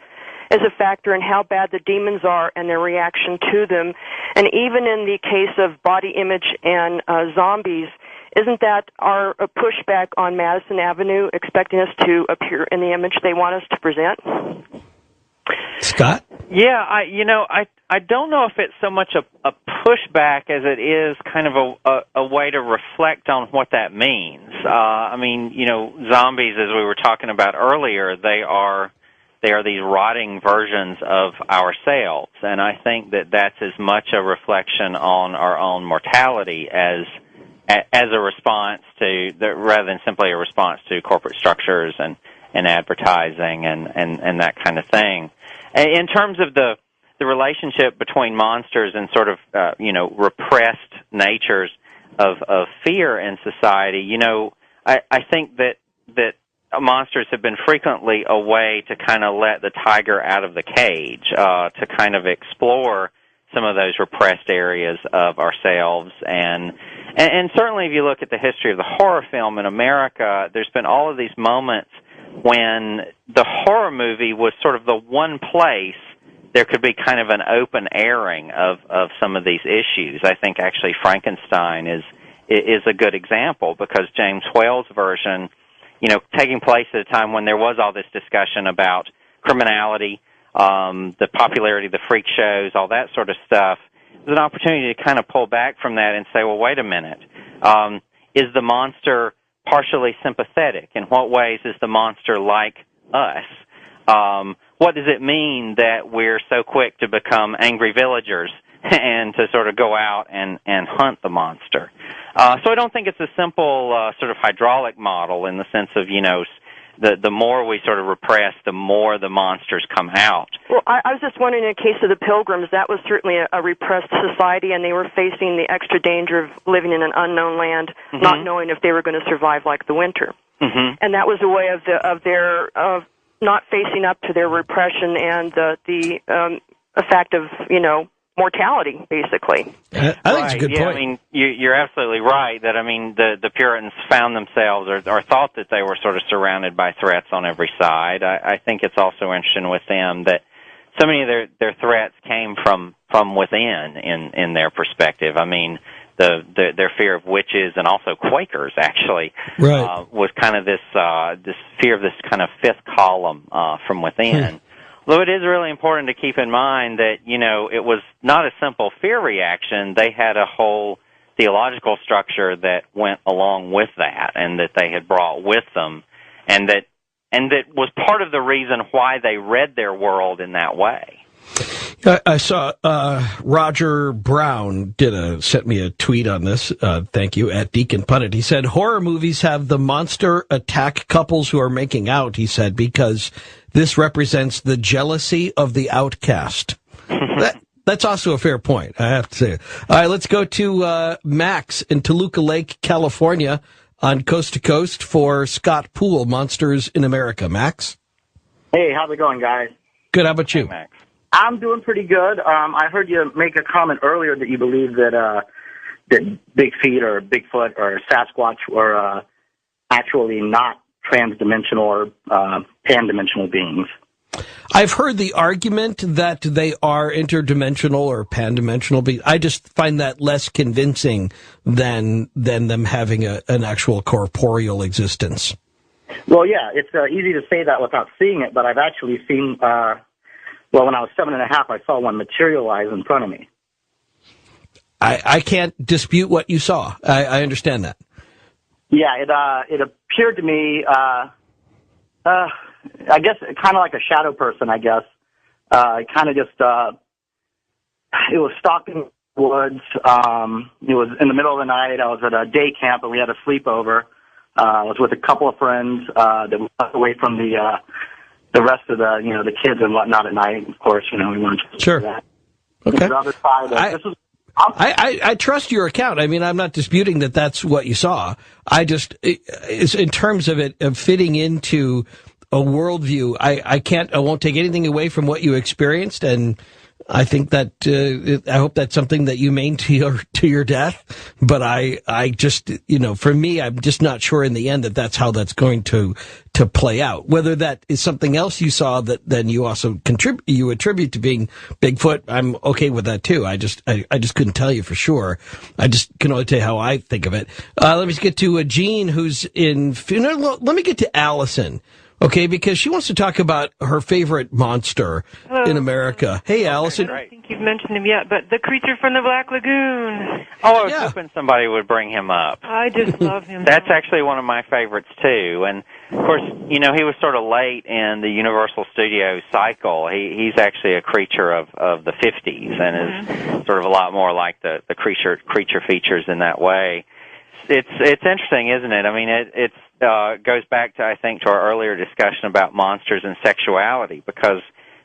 Speaker 3: as a factor in how bad the demons are and their reaction to them. And even in the case of body image and zombies, isn't that our pushback on Madison Avenue, expecting us to appear in the image they want us to present?
Speaker 1: Scott?
Speaker 2: Yeah, I don't know if it's so much a pushback as it is kind of a way to reflect on what that means. I mean, you know, zombies, as we were talking about earlier, they are these rotting versions of ourselves, and I think that that's as much a reflection on our own mortality as a response to, rather than simply a response to corporate structures and advertising and that kind of thing. In terms of the relationship between monsters and sort of repressed natures of fear in society, you know, I think that monsters have been frequently a way to kind of let the tiger out of the cage, to kind of explore some of those repressed areas of ourselves. And certainly if you look at the history of the horror film in America, there's been all of these moments when the horror movie was sort of the one place there could be kind of an open airing of some of these issues. I think actually Frankenstein is is a good example, because James Whale's version, taking place at a time when there was all this discussion about criminality, the popularity of the freak shows, all that sort of stuff, it was an opportunity to kind of pull back from that and say, well, wait a minute. Is the monster partially sympathetic? In what ways is the monster like us? What does it mean that we're so quick to become angry villagers and to sort of go out and hunt the monster? So I don't think it's a simple sort of hydraulic model in the sense of, the more we sort of repress, the more the monsters come out.
Speaker 3: Well, I was just wondering, in the case of the Pilgrims, that was certainly a repressed society, and they were facing the extra danger of living in an unknown land, not knowing if they were going to survive like the winter. And that was a way of their not facing up to their repression and the effect of, mortality, basically.
Speaker 1: I think it's a good point.
Speaker 2: I mean, you're absolutely right that, the Puritans found themselves or thought that they were sort of surrounded by threats on every side. I think it's also interesting with them that so many of their threats came from within in their perspective. I mean, their fear of witches and also Quakers actually was kind of this fear of this kind of fifth column from within. Though it is really important to keep in mind that, it was not a simple fear reaction. They had a whole theological structure that went along with that and that they had brought with them, and that was part of the reason why they read their world in that way.
Speaker 1: I saw Roger Brown sent me a tweet on this. Thank you, at Deacon Punnett. He said, horror movies have the monster attack couples who are making out, he said, because this represents the jealousy of the outcast. That's also a fair point, I have to say. All right, let's go to Max in Toluca Lake, California, on Coast to Coast for Scott Poole, Monsters in America. Max?
Speaker 4: Hey, how's it going, guys?
Speaker 1: Good, how about you?
Speaker 2: Hey, Max.
Speaker 4: I'm doing pretty good. I heard you make a comment earlier that you believe that Big Feet or Bigfoot or Sasquatch were actually not transdimensional or pan-dimensional beings.
Speaker 1: I've heard the argument that they are interdimensional or pan-dimensional beings. I just find that less convincing than them having an actual corporeal existence.
Speaker 4: Well, yeah, it's easy to say that without seeing it, but I've actually seen, when I was 7.5, I saw one materialize in front of me.
Speaker 1: I can't dispute what you saw. I understand that.
Speaker 4: Yeah, it appeared to me, I guess, kind of like a shadow person, I guess. It kind of just, it was stalking the woods. It was in the middle of the night. I was at a day camp, and we had a sleepover. I was with a couple of friends that were away from the rest of the kids and whatnot at night. Of course, we weren't
Speaker 1: sure.
Speaker 4: That.
Speaker 1: Okay.
Speaker 4: The other side,
Speaker 1: I trust your account. I mean, I'm not disputing that that's what you saw. I just, in terms of it of fitting into a worldview, I won't take anything away from what you experienced, and I think that I hope that's something that you maintain to your death. But I just, for me, I'm just not sure in the end that's how that's going to play out. Whether that is something else you saw that then you also attribute to being Bigfoot, I'm okay with that too. I just couldn't tell you for sure. I just can only tell you how I think of it. Let me get to Jean, who's in. Let me get to Allison. Okay, because she wants to talk about her favorite monster in America. Hey, Allison.
Speaker 5: I don't think you've mentioned him yet, but the creature from the Black Lagoon.
Speaker 2: Oh, I was hoping somebody would bring him up.
Speaker 5: I just love him.
Speaker 2: That's actually one of my favorites, too. And, of course, he was sort of late in the Universal Studios cycle. He's actually a creature of the 50s and is sort of a lot more like the creature features in that way. It's interesting, isn't it? I mean, it's goes back to, I think, to our earlier discussion about monsters and sexuality, because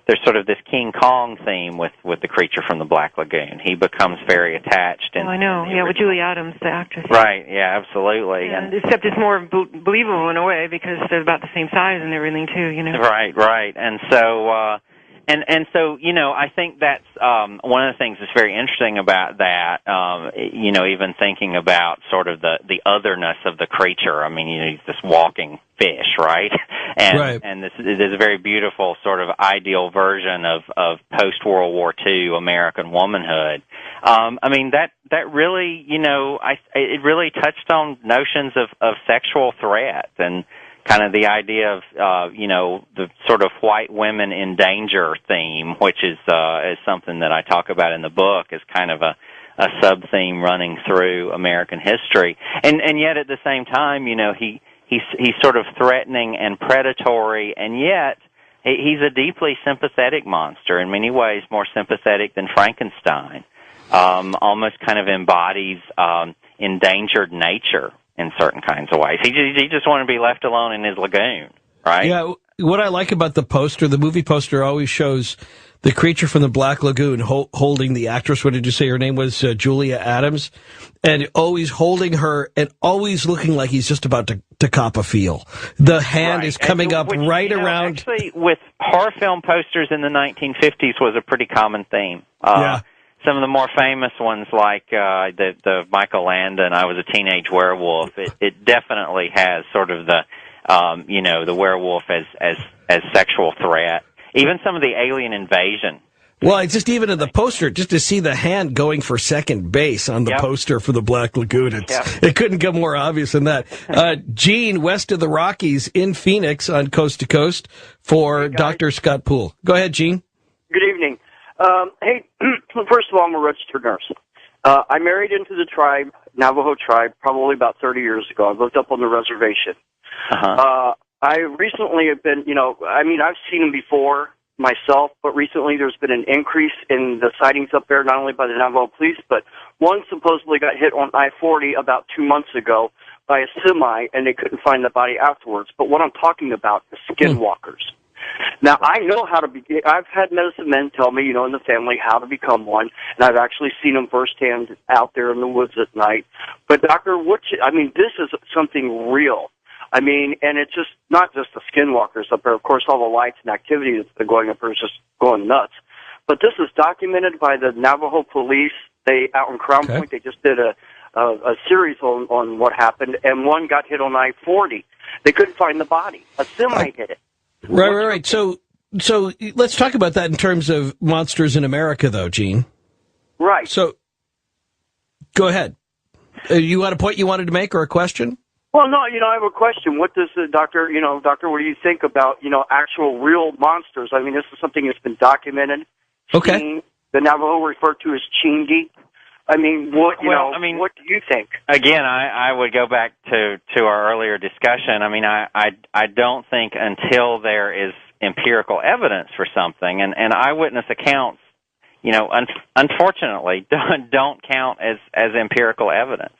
Speaker 2: there's sort of this King Kong theme with the creature from the Black Lagoon. He becomes very attached.
Speaker 5: I know. Yeah, with Julie Adams, the actress.
Speaker 2: Right. Yeah, absolutely.
Speaker 5: And except it's more believable in a way because they're about the same size and everything too.
Speaker 2: Right. And so. And so, I think that's one of the things that's very interesting about that, even thinking about sort of the otherness of the creature. I mean, he's this walking fish, right? and this is a very beautiful sort of ideal version of post World War II American womanhood. I mean that really, it really touched on notions of sexual threat and kind of the idea of the sort of white women in danger theme, which is something that I talk about in the book as kind of a sub-theme running through American history. And yet at the same time, he's sort of threatening and predatory, and yet he's a deeply sympathetic monster, in many ways more sympathetic than Frankenstein. Almost kind of embodies endangered nature in certain kinds of ways. He just wanted to be left alone in his lagoon, right?
Speaker 1: Yeah, what I like about the movie poster always shows the creature from the Black Lagoon holding the actress. What did you say her name was? Julia Adams. And always holding her and always looking like he's just about to cop a feel. The hand is coming up right around.
Speaker 2: Actually, with horror film posters in the 1950s was a pretty common theme.
Speaker 1: Yeah.
Speaker 2: Some of the more famous ones, like the Michael Landon, I Was a Teenage Werewolf, it definitely has sort of the werewolf as sexual threat. Even some of the alien invasion.
Speaker 1: Well, it's just even in the poster, just to see the hand going for second base on the poster for the Black Lagoon, it couldn't get more obvious than that. Gene, west of the Rockies in Phoenix on Coast to Coast for Dr. Scott Poole. Go ahead, Gene.
Speaker 6: Good evening. Hey, first of all, I'm a registered nurse. I married into the tribe, Navajo tribe, probably about 30 years ago. I lived up on the reservation. I recently have been, I've seen them before myself, but recently there's been an increase in the sightings up there, not only by the Navajo police, but one supposedly got hit on I-40 about 2 months ago by a semi, and they couldn't find the body afterwards. But what I'm talking about is skinwalkers. Now, I know how to be. I've had medicine men tell me, in the family, how to become one, and I've actually seen them firsthand out there in the woods at night. But, Doctor, this is something real. And it's just not just the skinwalkers up there. Of course, all the lights and activity that's been going up there is just going nuts. But this is documented by the Navajo police. They out in Crown Point, they just did a series on what happened, and one got hit on I-40. They couldn't find the body. A semi hit it.
Speaker 1: Right. So let's talk about that in terms of monsters in America, though, Gene.
Speaker 6: Right.
Speaker 1: So, go ahead. You had a point you wanted to make or a question?
Speaker 6: Well, no, I have a question. What does the doctor, what do you think about, actual real monsters? This is something that's been documented.
Speaker 1: Okay.
Speaker 6: Seen, the Navajo referred to as Chingy. What do you think?
Speaker 2: Again, I would go back to our earlier discussion. I don't think until there is empirical evidence for something, and eyewitness accounts, unfortunately, don't count as empirical evidence.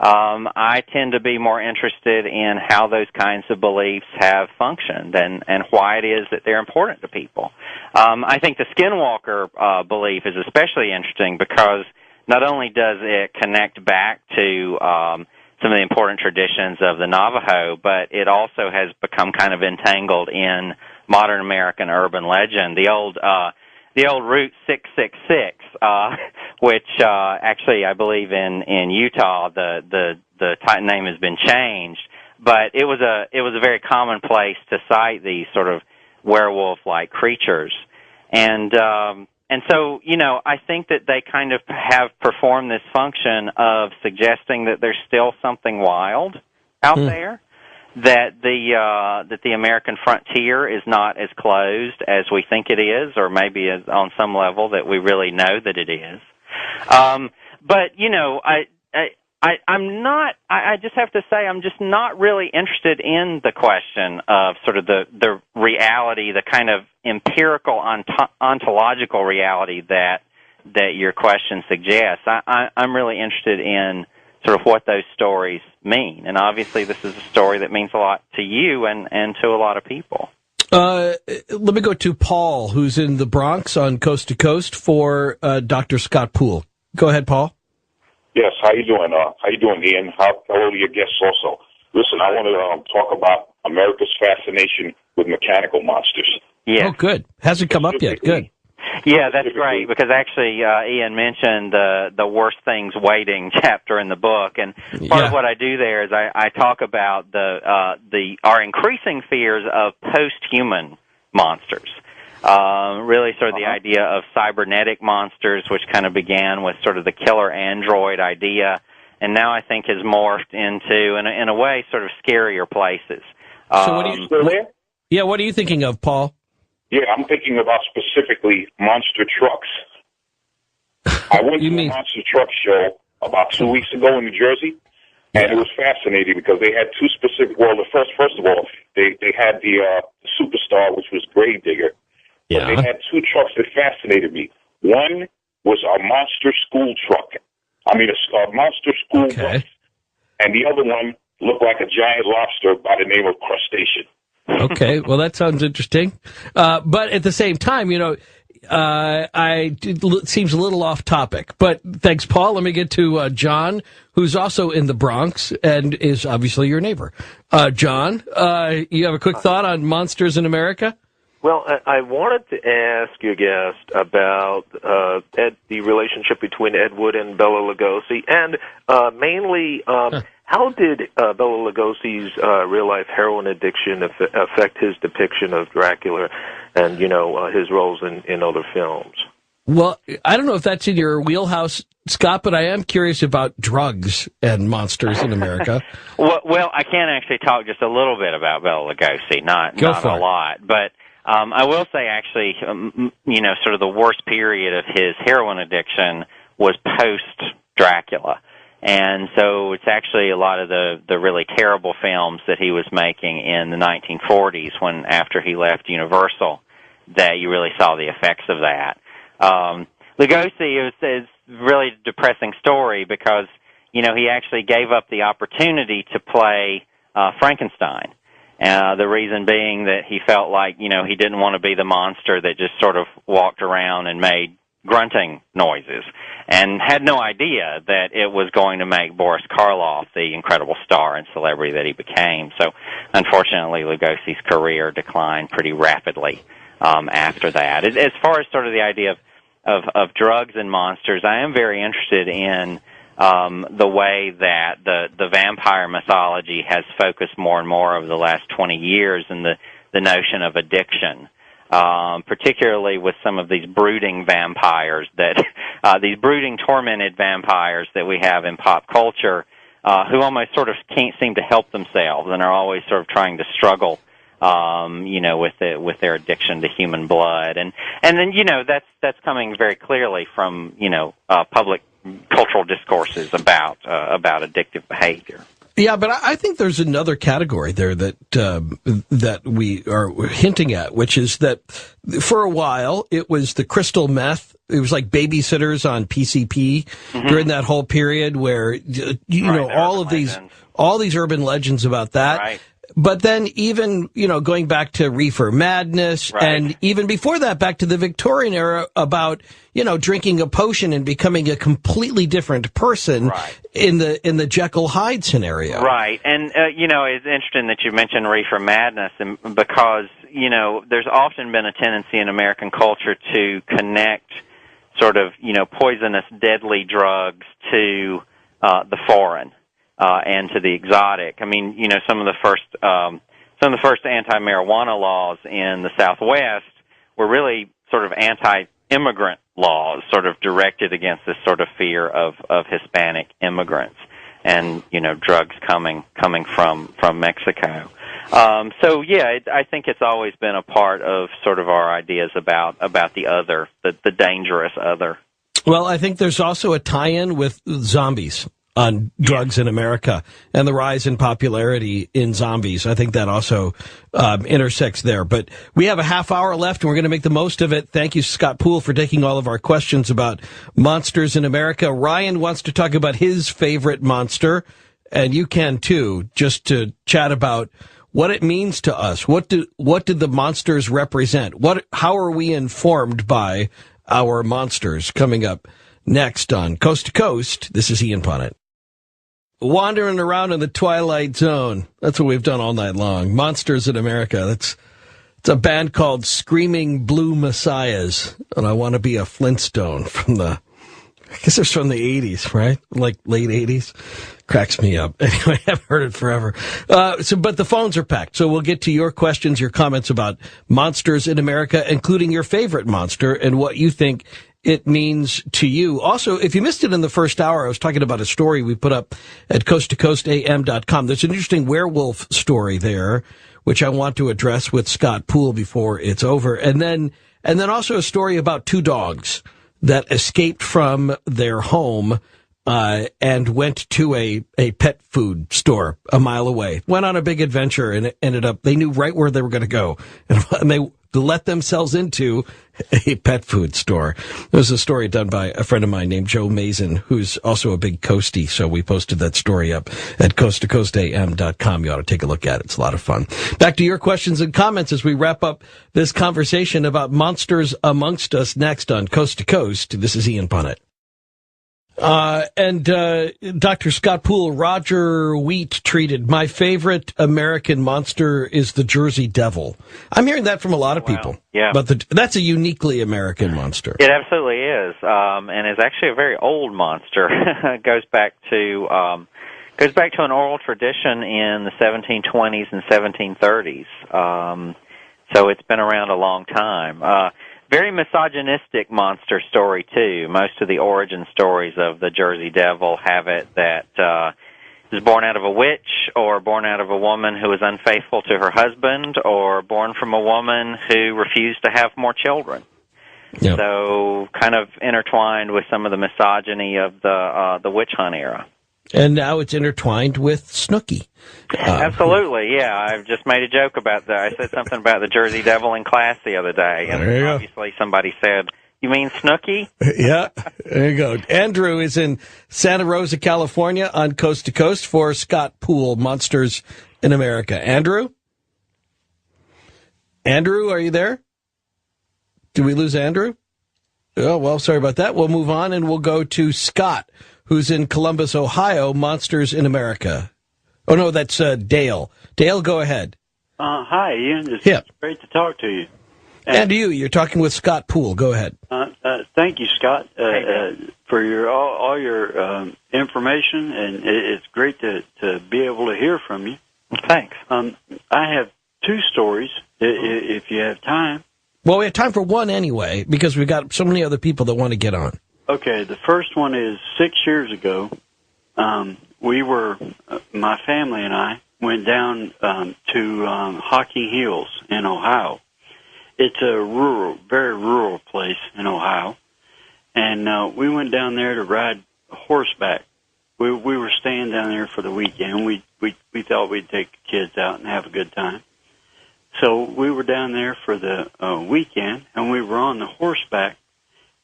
Speaker 2: I tend to be more interested in how those kinds of beliefs have functioned and why it is that they're important to people. I think the skinwalker belief is especially interesting because not only does it connect back to some of the important traditions of the Navajo, but it also has become kind of entangled in modern American urban legend. The old Route 666, which actually I believe in Utah the name has been changed, but it was a very common place to cite these sort of werewolf-like creatures, and so I think that they kind of have performed this function of suggesting that there's still something wild out there. That the American frontier is not as closed as we think it is, or maybe on some level that we really know that it is. But I'm not. I just have to say I'm just not really interested in the question of sort of the reality, the kind of empirical ontological reality that your question suggests. I'm really interested in sort of what those stories mean. And obviously this is a story that means a lot to you and to a lot of people.
Speaker 1: Let me go to Paul, who's in the Bronx on Coast to Coast for Dr. Scott Poole. Go ahead, Paul.
Speaker 7: Yes, how you doing? Ian? Hello to your guests also. Listen, I want to talk about America's fascination with mechanical monsters.
Speaker 2: Yeah.
Speaker 1: Oh, good. Hasn't come up yet. Good.
Speaker 2: Yeah, that's great, because actually Ian mentioned the worst things waiting chapter in the book, and part of what I do there is I talk about our increasing fears of post-human monsters. Really sort of the idea of cybernetic monsters, which kind of began with sort of the killer android idea, and now I think has morphed into, in a way, sort of scarier places.
Speaker 1: So what are you thinking of, Paul?
Speaker 7: Yeah, I'm thinking about specifically monster trucks. I went to a monster truck show about 2 weeks ago in New Jersey, and it was fascinating because they had two specific. Well, first of all, they had the Superstar, which was Gravedigger.
Speaker 1: Yeah.
Speaker 7: But they had two trucks that fascinated me. One was a monster school truck. I mean, a monster school bus, and the other one looked like a giant lobster by the name of Crustacean.
Speaker 1: Okay, well, that sounds interesting. But at the same time, it seems a little off topic. But thanks, Paul. Let me get to John, who's also in the Bronx and is obviously your neighbor. John, you have a quick thought on monsters in America?
Speaker 8: Well, I wanted to ask your guest about the relationship between Ed Wood and Bela Lugosi, and mainly how did Bela Lugosi's real-life heroin addiction affect his depiction of Dracula and, his roles in other films?
Speaker 1: Well, I don't know if that's in your wheelhouse, Scott, but I am curious about drugs and monsters in America.
Speaker 2: Well, I can actually talk just a little bit about Bela Lugosi, not a lot, but I will say, actually, sort of the worst period of his heroin addiction was post-Dracula. And so it's actually a lot of the really terrible films that he was making in the 1940s after he left Universal, that you really saw the effects of that. Lugosi is really a depressing story because, he actually gave up the opportunity to play Frankenstein. The reason being that he felt like, he didn't want to be the monster that just sort of walked around and made grunting noises, and had no idea that it was going to make Boris Karloff the incredible star and celebrity that he became. So, unfortunately, Lugosi's career declined pretty rapidly after that. As far as sort of the idea of drugs and monsters, I am very interested in the way that the vampire mythology has focused more and more over the last 20 years in the notion of addiction, particularly with some of these brooding vampires these brooding, tormented vampires that we have in pop culture, who almost sort of can't seem to help themselves and are always sort of trying to struggle, with their addiction to human blood, and then that's coming very clearly from public cultural discourses about addictive behavior.
Speaker 1: Yeah, but I think there's another category there that we are hinting at, which is that for a while it was the crystal meth. It was like babysitters on PCP during that whole period where all these urban legends about that. Right. But then even, going back to reefer madness, and even before that, back to the Victorian era about, drinking a potion and becoming a completely different person in the Jekyll Hyde scenario. Right.
Speaker 2: And, it's interesting that you mentioned reefer madness, because, there's often been a tendency in American culture to connect sort of, poisonous, deadly drugs to the foreign. And to the exotic. I mean, some of the first anti-marijuana laws in the Southwest were really sort of anti-immigrant laws, sort of directed against this sort of fear of Hispanic immigrants, and drugs coming from Mexico. I think it's always been a part of sort of our ideas about the other, the dangerous other.
Speaker 1: Well, I think there's also a tie-in with zombies on drugs in America and the rise in popularity in zombies. I think that also intersects there. But we have a half hour left, and we're going to make the most of it. Thank you, Scott Poole, for taking all of our questions about monsters in America. Ryan wants to talk about his favorite monster, and you can too, just to chat about what it means to us. What do the monsters represent? How are we informed by our monsters? Coming up next on Coast to Coast, this is Ian Punnett. Wandering around in the Twilight Zone. That's what we've done all night long. Monsters in America. It's a band called Screaming Blue Messiahs, and I Want to Be a Flintstone from I guess it's from the 80s, right? Like late 80s. Cracks me up. Anyway, I haven't heard it forever. But the phones are packed, so we'll get to your questions, your comments about monsters in America, including your favorite monster and what you think it means to you. Also, if you missed it in the first hour, I was talking about a story we put up at coasttocoastam.com. There's an interesting werewolf story there, which I want to address with Scott Poole before it's over. And then also a story about two dogs that escaped from their home, and went to a pet food store a mile away. Went on a big adventure and it ended up, they knew right where they were going to go. And they let themselves into a pet food store. There's a story done by a friend of mine named Joe Mason, who's also a big coastie. So we posted that story up at coasttocoastam.com. You ought to take a look at it. It's a lot of fun. Back to your questions and comments as we wrap up this conversation about monsters amongst us next on Coast to Coast. This is Ian Punnett. And Dr. Scott Poole, Roger Wheat tweeted, my favorite American monster is the Jersey Devil. I'm hearing that from a lot of people.
Speaker 2: Yeah.
Speaker 1: But that's a uniquely American monster.
Speaker 2: It absolutely is, and is actually a very old monster. It goes back to an oral tradition in the 1720s and 1730s. So it's been around a long time. Very misogynistic monster story, too. Most of the origin stories of the Jersey Devil have it that is born out of a witch or born out of a woman who was unfaithful to her husband or born from a woman who refused to have more children. Yep. So kind of intertwined with some of the misogyny of the witch hunt era.
Speaker 1: And now it's intertwined with Snooky.
Speaker 2: Absolutely, yeah. I've just made a joke about that. I said something about the Jersey Devil in class the other day, and obviously somebody said, you mean Snooky?
Speaker 1: Yeah, there you go. Andrew is in Santa Rosa, California on Coast to Coast for Scott Poole, Monsters in America. Andrew? Andrew, are you there? Did we lose Andrew? Oh, well, sorry about that. We'll move on and we'll go to Scott, who's in Columbus, Ohio, Monsters in America. Oh, no, that's Dale. Dale, go ahead.
Speaker 9: Hi, Ian. It's great to talk to you.
Speaker 1: And you're talking with Scott Poole. Go ahead.
Speaker 9: Thank you, Scott, for all your information, and it's great to be able to hear from you.
Speaker 2: Thanks.
Speaker 9: I have two stories, if you have time.
Speaker 1: Well, we have time for one anyway, because we've got so many other people that want to get on.
Speaker 9: Okay, the first one is 6 years ago. My family and I went down to Hocking Hills in Ohio. It's a very rural place in Ohio. And we went down there to ride horseback. We were staying down there for the weekend. We thought we'd take the kids out and have a good time. So we were down there for the weekend, and we were on the horseback,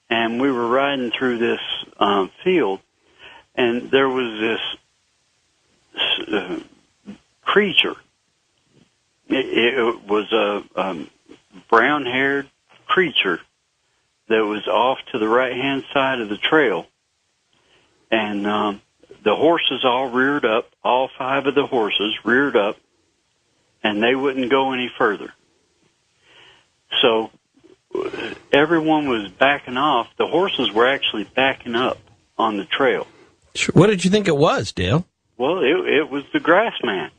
Speaker 9: and we were riding through this field, and there was this creature. It was a brown-haired creature that was off to the right-hand side of the trail, and the horses all reared up, all 5 of the horses reared up, and they wouldn't go any further. So everyone was backing off. The horses were actually backing up on the trail.
Speaker 1: What did you think it was, Dale?
Speaker 9: Well, it was the Grassman.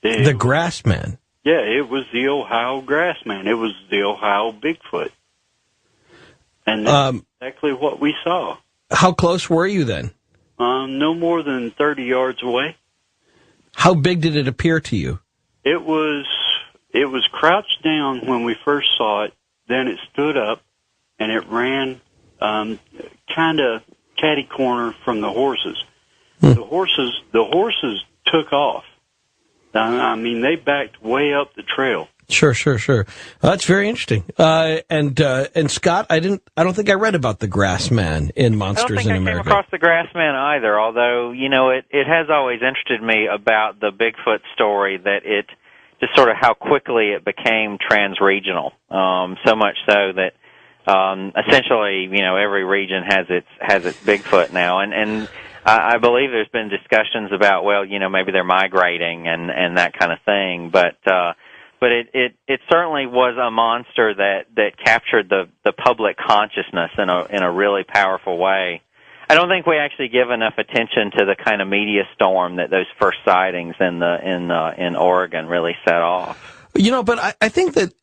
Speaker 1: The Grassman?
Speaker 9: Yeah, it was the Ohio Grassman. It was the Ohio Bigfoot. And that's exactly what we saw.
Speaker 1: How close were you then?
Speaker 9: No more than 30 yards away.
Speaker 1: How big did it appear to you?
Speaker 9: It was crouched down when we first saw it. Then it stood up, and it ran kind of catty corner from the horses. The horses took off. I mean, they backed way up the trail.
Speaker 1: Sure. That's very interesting. And Scott, I don't think I read about the Grassman in Monsters in America.
Speaker 2: I don't think I came across the Grassman either, although, it has always interested me about the Bigfoot story that it just sort of how quickly it became trans-regional. So much so that essentially, every region has its Bigfoot now. And I believe there's been discussions about, maybe they're migrating and that kind of thing, but but it certainly was a monster that captured the public consciousness in a really powerful way. I don't think we actually give enough attention to the kind of media storm that those first sightings in Oregon really set off.
Speaker 1: But I think that,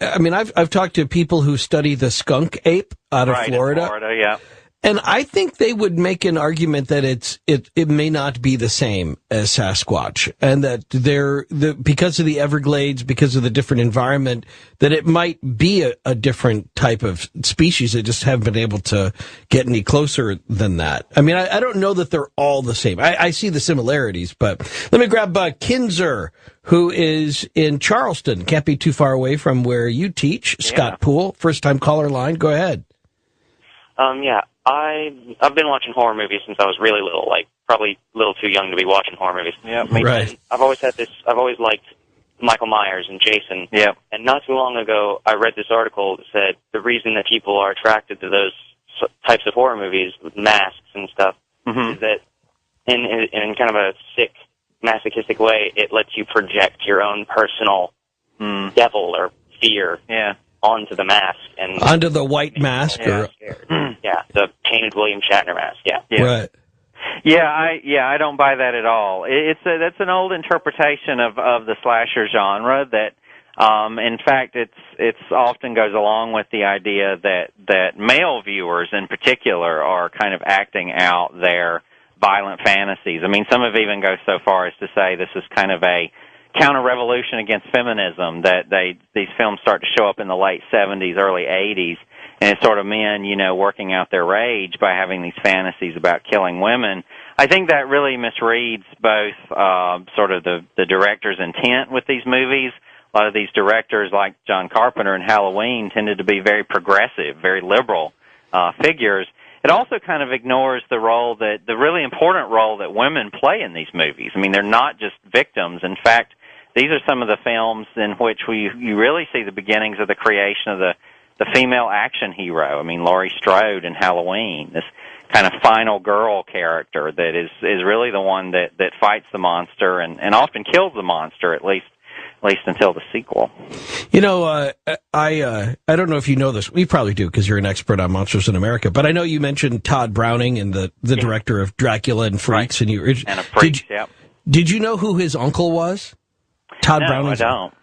Speaker 1: I've talked to people who study the skunk ape out of Florida.
Speaker 2: In Florida, yeah.
Speaker 1: And I think they would make an argument that it may not be the same as Sasquatch, and that because of the Everglades, because of the different environment, that it might be a different type of species. They just haven't been able to get any closer than that. I don't know that they're all the same. I see the similarities, but let me grab Kinzer, who is in Charleston. Can't be too far away from where you teach. Yeah. Scott Poole, first-time caller line. Go ahead.
Speaker 10: Yeah. I've been watching horror movies since I was really little, like probably a little too young to be watching horror movies.
Speaker 2: Yeah, me
Speaker 1: right.
Speaker 2: too.
Speaker 10: I've always liked Michael Myers and Jason.
Speaker 2: Yeah.
Speaker 10: And not too long ago, I read this article that said the reason that people are attracted to those types of horror movies with masks and stuff is that in kind of a sick, masochistic way, it lets you project your own personal devil or fear.
Speaker 2: Yeah.
Speaker 10: Onto the mask and
Speaker 1: onto the white mask,
Speaker 10: the painted William Shatner mask. Yeah.
Speaker 1: Right.
Speaker 2: I don't buy that at all. That's an old interpretation of the slasher genre that, in fact, it's often goes along with the idea that male viewers in particular are kind of acting out their violent fantasies. Some have even go so far as to say this is kind of a counter-revolution against feminism, that these films start to show up in the late 70s, early 80s, and it's sort of men, working out their rage by having these fantasies about killing women. I think that really misreads both sort of the director's intent with these movies. A lot of these directors, like John Carpenter in Halloween, tended to be very progressive, very liberal figures. It also kind of ignores the really important role that women play in these movies. They're not just victims. In fact, these are some of the films in which you really see the beginnings of the creation of the female action hero. Laurie Strode in Halloween, this kind of final girl character that is really the one that fights the monster and often kills the monster, at least until the sequel.
Speaker 1: I don't know if you know this. We probably do because you're an expert on monsters in America. But I know you mentioned Todd Browning and the director of Dracula and Freaks.
Speaker 2: Right. And Freaks,
Speaker 1: Did you know who his uncle was? Todd Browning.
Speaker 2: I don't.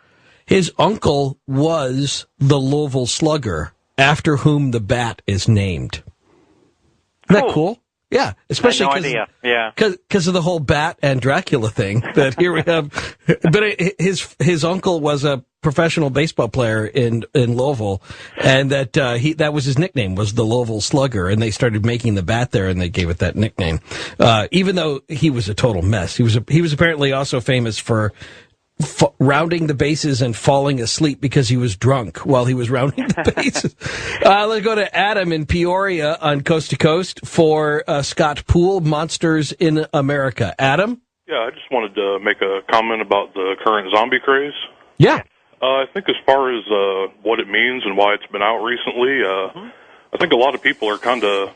Speaker 1: His uncle was the Louisville Slugger, after whom the bat is named. Isn't that cool? Yeah, especially because of the whole bat and Dracula thing. That here we have, but his uncle was a professional baseball player in Louisville, and that was his nickname, was the Louisville Slugger, and they started making the bat there, and they gave it that nickname. Even though he was a total mess, he was apparently also famous for rounding the bases and falling asleep because he was drunk while he was rounding the bases. Let's go to Adam in Peoria on Coast to Coast for Scott Poole, Monsters in America. Adam?
Speaker 11: Yeah, I just wanted to make a comment about the current zombie craze.
Speaker 1: Yeah.
Speaker 11: I think as far as what it means and why it's been out recently, I think a lot of people are kind of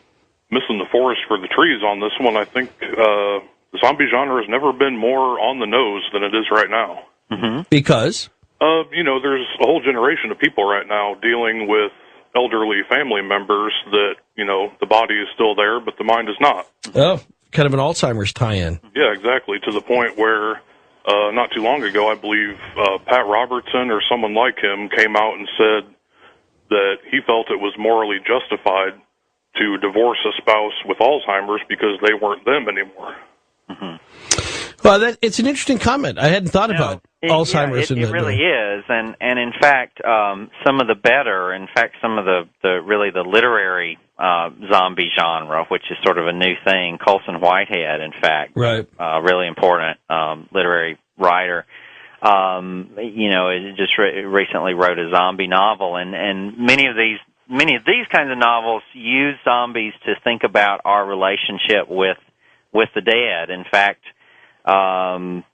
Speaker 11: missing the forest for the trees on this one. I think the zombie genre has never been more on the nose than it is right now.
Speaker 1: Mm-hmm. Because?
Speaker 11: There's a whole generation of people right now dealing with elderly family members that, the body is still there, but the mind is not.
Speaker 1: Oh, kind of an Alzheimer's tie-in.
Speaker 11: Yeah, exactly, to the point where not too long ago, I believe Pat Robertson or someone like him came out and said that he felt it was morally justified to divorce a spouse with Alzheimer's because they weren't them anymore.
Speaker 2: Mm-hmm.
Speaker 11: Well,
Speaker 1: it's an interesting comment. I hadn't thought about Alzheimer's.
Speaker 2: It really is, and in fact, some of the literary zombie genre, which is sort of a new thing. Colson Whitehead, in fact,
Speaker 1: right,
Speaker 2: really important literary writer. Just recently wrote a zombie novel, and many of these kinds of novels use zombies to think about our relationship with the dead. In fact, and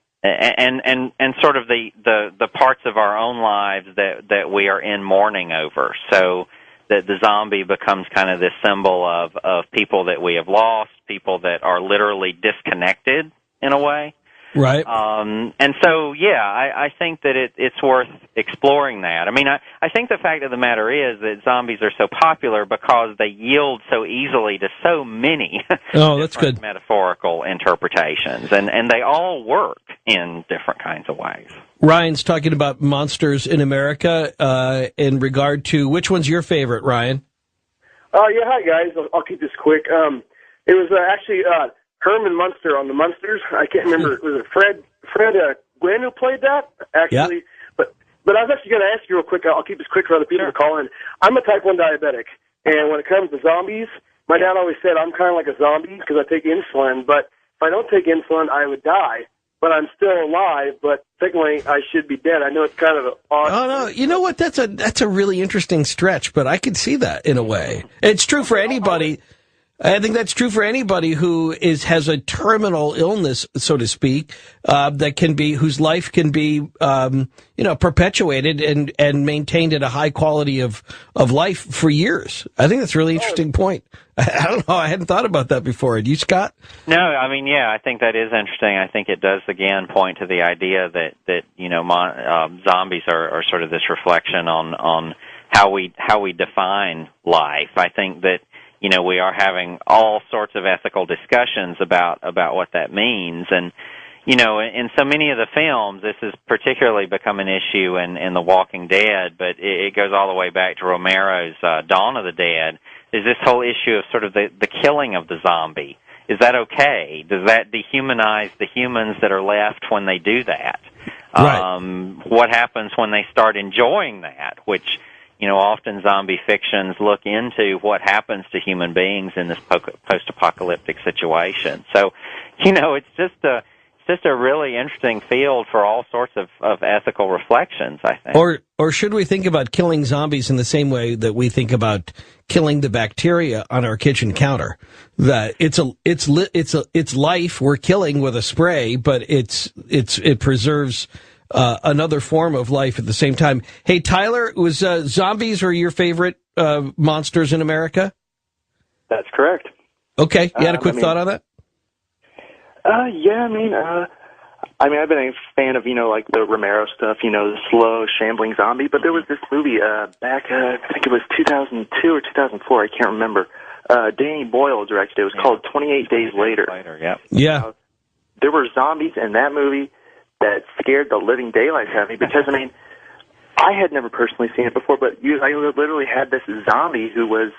Speaker 2: sort of the parts of our own lives that we are in mourning over. So that the zombie becomes kind of this symbol of people that we have lost, people that are literally disconnected in a way.
Speaker 1: Right.
Speaker 2: And so, yeah, I think that it's worth exploring that. I mean, I think the fact of the matter is that zombies are so popular because they yield so easily to so many
Speaker 1: that's good.
Speaker 2: metaphorical interpretations, and they all work in different kinds of ways.
Speaker 1: Ryan's talking about Monsters in America in regard to, which one's your favorite, Ryan?
Speaker 12: Yeah, hi, guys. I'll keep this quick. It was actually Herman Munster on the Munsters. I can't remember. Was it Fred Gwynn who played that? Actually, yeah. But I was actually going to ask you real quick. I'll keep this quick for other people to call in. I'm a type 1 diabetic, and when it comes to zombies, my dad always said I'm kind of like a zombie because I take insulin, but if I don't take insulin, I would die. But I'm still alive, but technically I should be dead. I know it's kind of an odd...
Speaker 1: Oh, no, you know what? That's a really interesting stretch, but I could see that in a way. It's true for anybody... I think that's true for anybody who has a terminal illness, so to speak, whose life can be, perpetuated and maintained at a high quality of life for years. I think that's a really interesting point. I don't know. I hadn't thought about that before. Had you, Scott?
Speaker 2: No, I mean, yeah, I think that is interesting. I think it does again point to the idea that zombies are sort of this reflection on how we define life. I think that, we are having all sorts of ethical discussions about what that means. And, in so many of the films, this has particularly become an issue in The Walking Dead, but it goes all the way back to Romero's Dawn of the Dead. Is this whole issue of sort of the killing of the zombie. Is that okay? Does that dehumanize the humans that are left when they do that?
Speaker 1: Right.
Speaker 2: What happens when they start enjoying that, which... often zombie fictions look into what happens to human beings in this post-apocalyptic situation. So, it's just a really interesting field for all sorts of ethical reflections, I think.
Speaker 1: Or should we think about killing zombies in the same way that we think about killing the bacteria on our kitchen counter? That it's life we're killing with a spray, but it preserves another form of life at the same time. Hey, Tyler, was zombies are your favorite monsters in America?
Speaker 13: That's correct.
Speaker 1: Okay, you had a quick thought on that?
Speaker 13: Yeah, I've been a fan of, like the Romero stuff, the slow, shambling zombie, but there was this movie back, I think it was 2002 or 2004, I can't remember. Danny Boyle directed it. It was called 28 Days Later.
Speaker 1: Yeah.
Speaker 13: There were zombies in that movie that scared the living daylights out of me because, I had never personally seen it before, but I literally had this zombie who was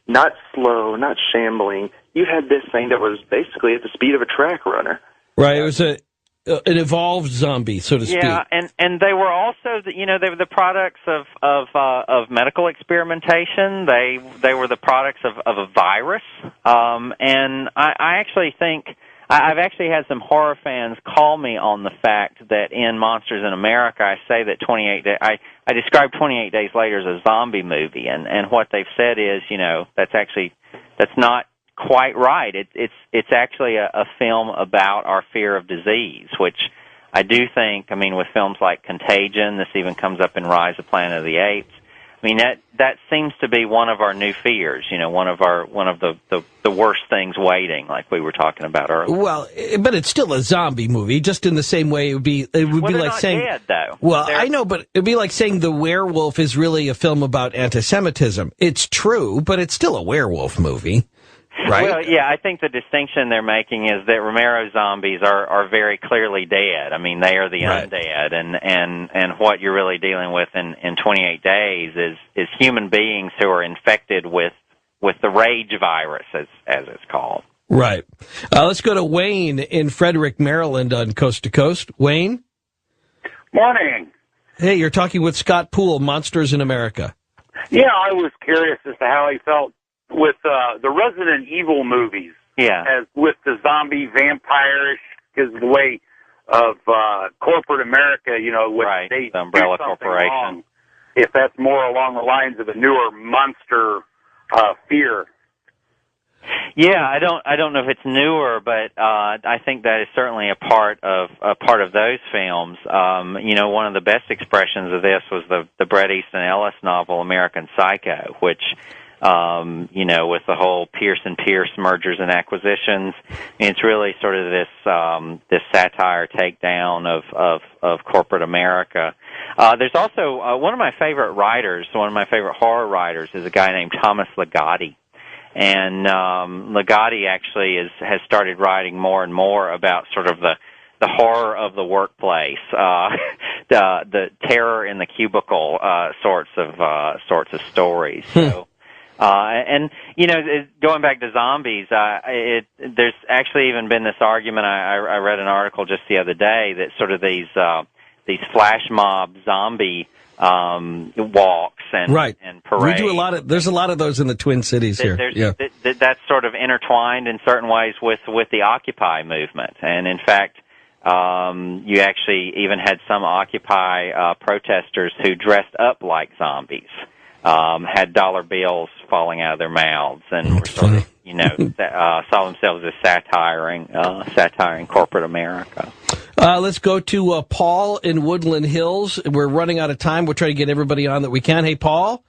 Speaker 13: not slow, not shambling. You had this thing that was basically at the speed of a track runner.
Speaker 1: Right, it was an evolved zombie, so to speak.
Speaker 2: Yeah, and they were also, they were the products of medical experimentation. They were the products of a virus, and I actually think... I've actually had some horror fans call me on the fact that in Monsters in America, I say that I describe 28 Days Later as a zombie movie, and what they've said is, that's not quite right. It's actually a film about our fear of disease, which I do think, with films like Contagion, this even comes up in Rise of Planet of the Apes. That seems to be one of our new fears, one of the worst things waiting, like we were talking about earlier.
Speaker 1: Well, but it's still a zombie movie, just in the same way it would be like saying
Speaker 2: dead, though.
Speaker 1: Well, I know, but it'd be like saying The Werewolf is really a film about anti-Semitism. It's true, but it's still a werewolf movie. Right?
Speaker 2: Well, yeah, I think the distinction they're making is that Romero zombies are very clearly dead. They are the undead, and what you're really dealing with in 28 Days is human beings who are infected with the rage virus, as it's called.
Speaker 1: Right. Let's go to Wayne in Frederick, Maryland on Coast to Coast. Wayne?
Speaker 14: Morning.
Speaker 1: Hey, you're talking with Scott Poole, Monsters in America.
Speaker 14: Yeah, I was curious as to how he felt with the Resident Evil movies, as with the zombie vampire-ish, because the way of corporate America, with
Speaker 2: the Umbrella Corporation.
Speaker 14: Wrong, if that's more along the lines of the newer monster fear.
Speaker 2: Yeah, I don't know if it's newer, but I think that is certainly a part of those films. One of the best expressions of this was the Bret Easton Ellis novel American Psycho, which with the whole Pierce and Pierce mergers and acquisitions. And it's really sort of this satire takedown of corporate America. There's also one of my favorite horror writers is a guy named Thomas Ligotti. And Ligotti actually has started writing more and more about sort of the horror of the workplace, the terror in the cubicle sorts of stories. So, going back to zombies, there's actually even been this argument. I read an article just the other day that sort of these flash mob zombie walks and parades.
Speaker 1: We do there's a lot of those in the Twin Cities here.
Speaker 2: That's sort of intertwined in certain ways with the Occupy movement. And in fact, you actually even had some Occupy protesters who dressed up like zombies, had dollar bills falling out of their mouths, and were sort of, saw themselves as satiring corporate America.
Speaker 1: Let's go to Paul in Woodland Hills. We're running out of time. We'll try to get everybody on that we can. Hey, Paul.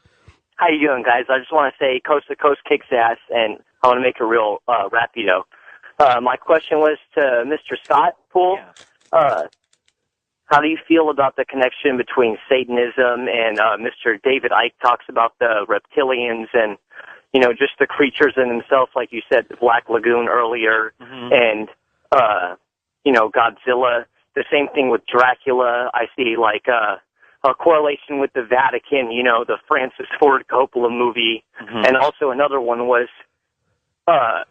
Speaker 15: How you doing, guys? I just want to say Coast to Coast kicks ass, and I want to make it real rapido. My question was to Mr. Scott Poole. Yeah. How do you feel about the connection between Satanism and Mr. David Icke talks about the reptilians and, just the creatures in themselves, like you said, the Black Lagoon earlier, and, Godzilla. The same thing with Dracula. I see, a correlation with the Vatican, the Francis Ford Coppola movie. And also another one was the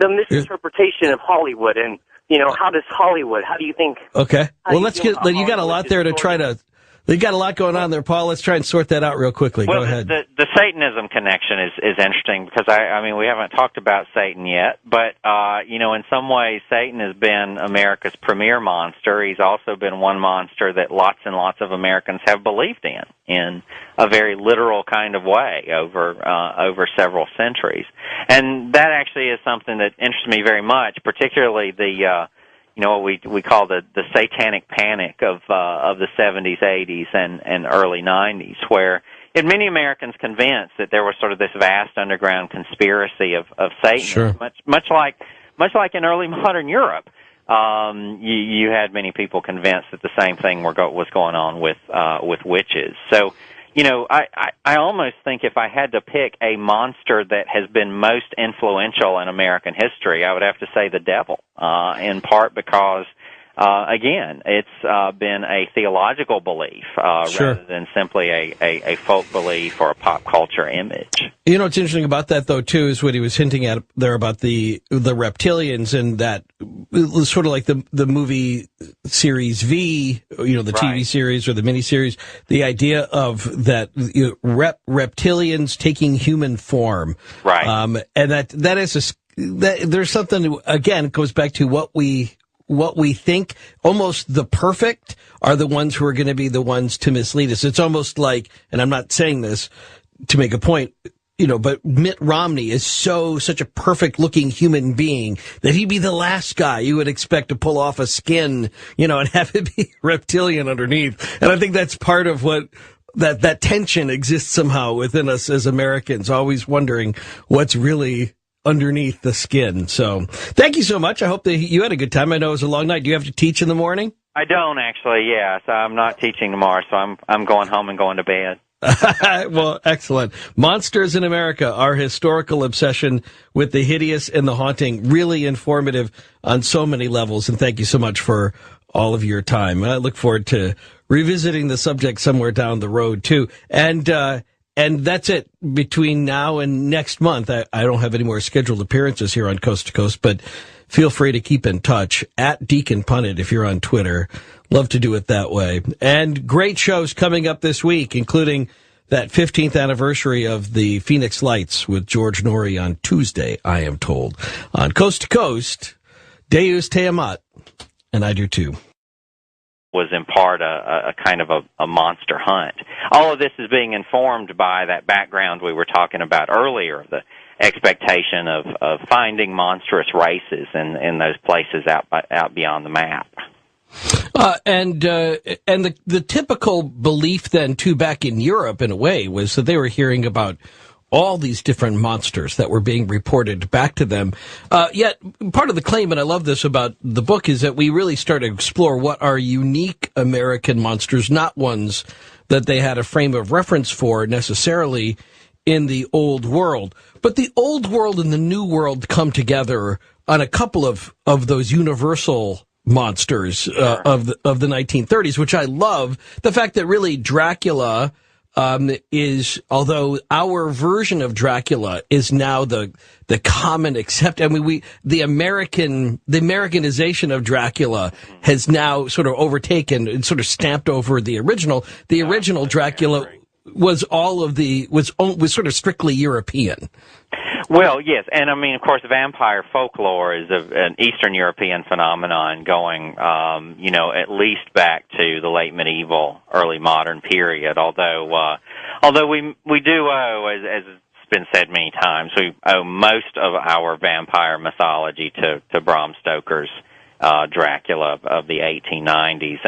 Speaker 15: misinterpretation of Hollywood. And, how do you think...
Speaker 1: Okay. Well, let's get... You got a lot there to try to... You got a lot going on there, Paul. Let's try and sort that out real quickly. Go ahead.
Speaker 2: The Satanism connection is interesting because I mean, we haven't talked about Satan yet, but, in some ways, Satan has been America's premier monster. He's also been one monster that lots and lots of Americans have believed in a very literal kind of way over several centuries. And that actually is something that interests me very much, particularly what we call the satanic panic of the 70s, 80s, and early 90s, where had many Americans convinced that there was sort of this vast underground conspiracy of Satan,
Speaker 1: sure.
Speaker 2: much like in early modern Europe. You had many people convinced that the same thing was going on with witches. So, I almost think if I had to pick a monster that has been most influential in American history, I would have to say the devil, in part because, again, it's been a theological belief
Speaker 1: sure.
Speaker 2: rather than simply a folk belief or a pop culture image.
Speaker 1: What's interesting about that, though, too, is what he was hinting at there about the reptilians, and that it was sort of like the movie series V, the TV series or the miniseries, the idea of that reptilians taking human form.
Speaker 2: Right.
Speaker 1: And that is there's something, again, it goes back to what we think almost the perfect are the ones who are going to be the ones to mislead us. It's almost like, and I'm not saying this to make a point, but Mitt Romney is such a perfect looking human being that he'd be the last guy you would expect to pull off a skin, and have it be reptilian underneath. And I think that's part of what that tension exists somehow within us as Americans, always wondering what's really underneath the skin. So thank you so much. I hope that you had a good time. I know it was a long night. Do you have to teach in the morning?
Speaker 2: I don't actually, yes. I'm not teaching tomorrow, so I'm going home and going to bed.
Speaker 1: Well, excellent. Monsters in America, our historical obsession with the hideous and the haunting, really informative on so many levels. And thank you so much for all of your time. I look forward to revisiting the subject somewhere down the road, too. And that's it. Between now and next month, I don't have any more scheduled appearances here on Coast to Coast, but feel free to keep in touch at Deacon Punnet if you're on Twitter. Love to do it that way. And great shows coming up this week, including that 15th anniversary of the Phoenix Lights with George Norrie on Tuesday, I am told. On Coast to Coast, Deus Te Amat, and I do too.
Speaker 2: Was in part a kind of a monster hunt. All of this is being informed by that background we were talking about earlier, the expectation of finding monstrous races in those places out beyond the map.
Speaker 1: And the typical belief then, too, back in Europe, in a way, was that they were hearing about all these different monsters that were being reported back to them. Yet, part of the claim, and I love this about the book, is that we really start to explore what are unique American monsters, not ones that they had a frame of reference for necessarily in the old world. But the old world and the new world come together on a couple of those universal monsters of the 1930s, which I love. The fact that really Dracula is, although our version of Dracula is now the common accept. I mean, the Americanization of Dracula has now sort of overtaken and sort of stamped over the original. The original Dracula was was sort of strictly European.
Speaker 2: Well, yes, and I mean, of course, vampire folklore is an Eastern European phenomenon going, at least back to the late medieval, early modern period. Although we do owe, as it's been said many times, we owe most of our vampire mythology to Bram Stoker's Dracula of the 1890s,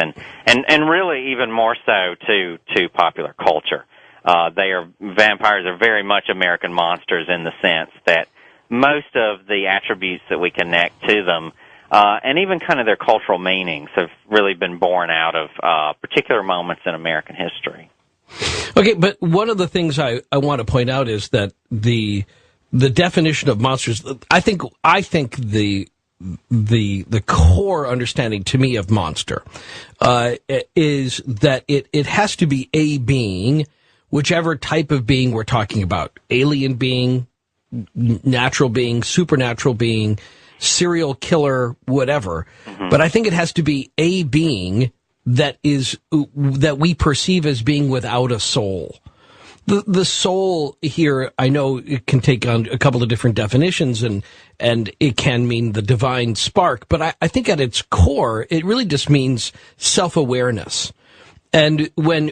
Speaker 2: and really even more so to popular culture. Vampires are very much American monsters in the sense that most of the attributes that we connect to them, and even kind of their cultural meanings, have really been born out of particular moments in American history.
Speaker 1: Okay, but one of the things I want to point out is that the definition of monsters, I think the core understanding to me of monster is that it has to be a being, whichever type of being we're talking about, alien being, natural being, supernatural being, serial killer, whatever. Mm-hmm. But I think it has to be a being that we perceive as being without a soul. The soul here, I know it can take on a couple of different definitions, and it can mean the divine spark, but I think at its core, it really just means self-awareness. And when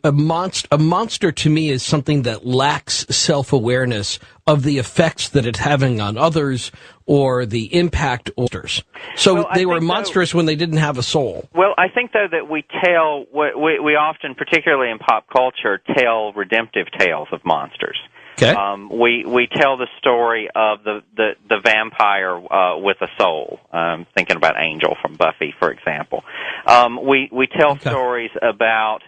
Speaker 1: a monster to me is something that lacks self-awareness of the effects that it's having on others or the impact on others. So they were monstrous when they didn't have a soul.
Speaker 2: Well, I think, though, that we often, particularly in pop culture, tell redemptive tales of monsters.
Speaker 1: Okay.
Speaker 2: We tell the story of the vampire with a soul. Thinking about Angel from Buffy, for example. We tell stories about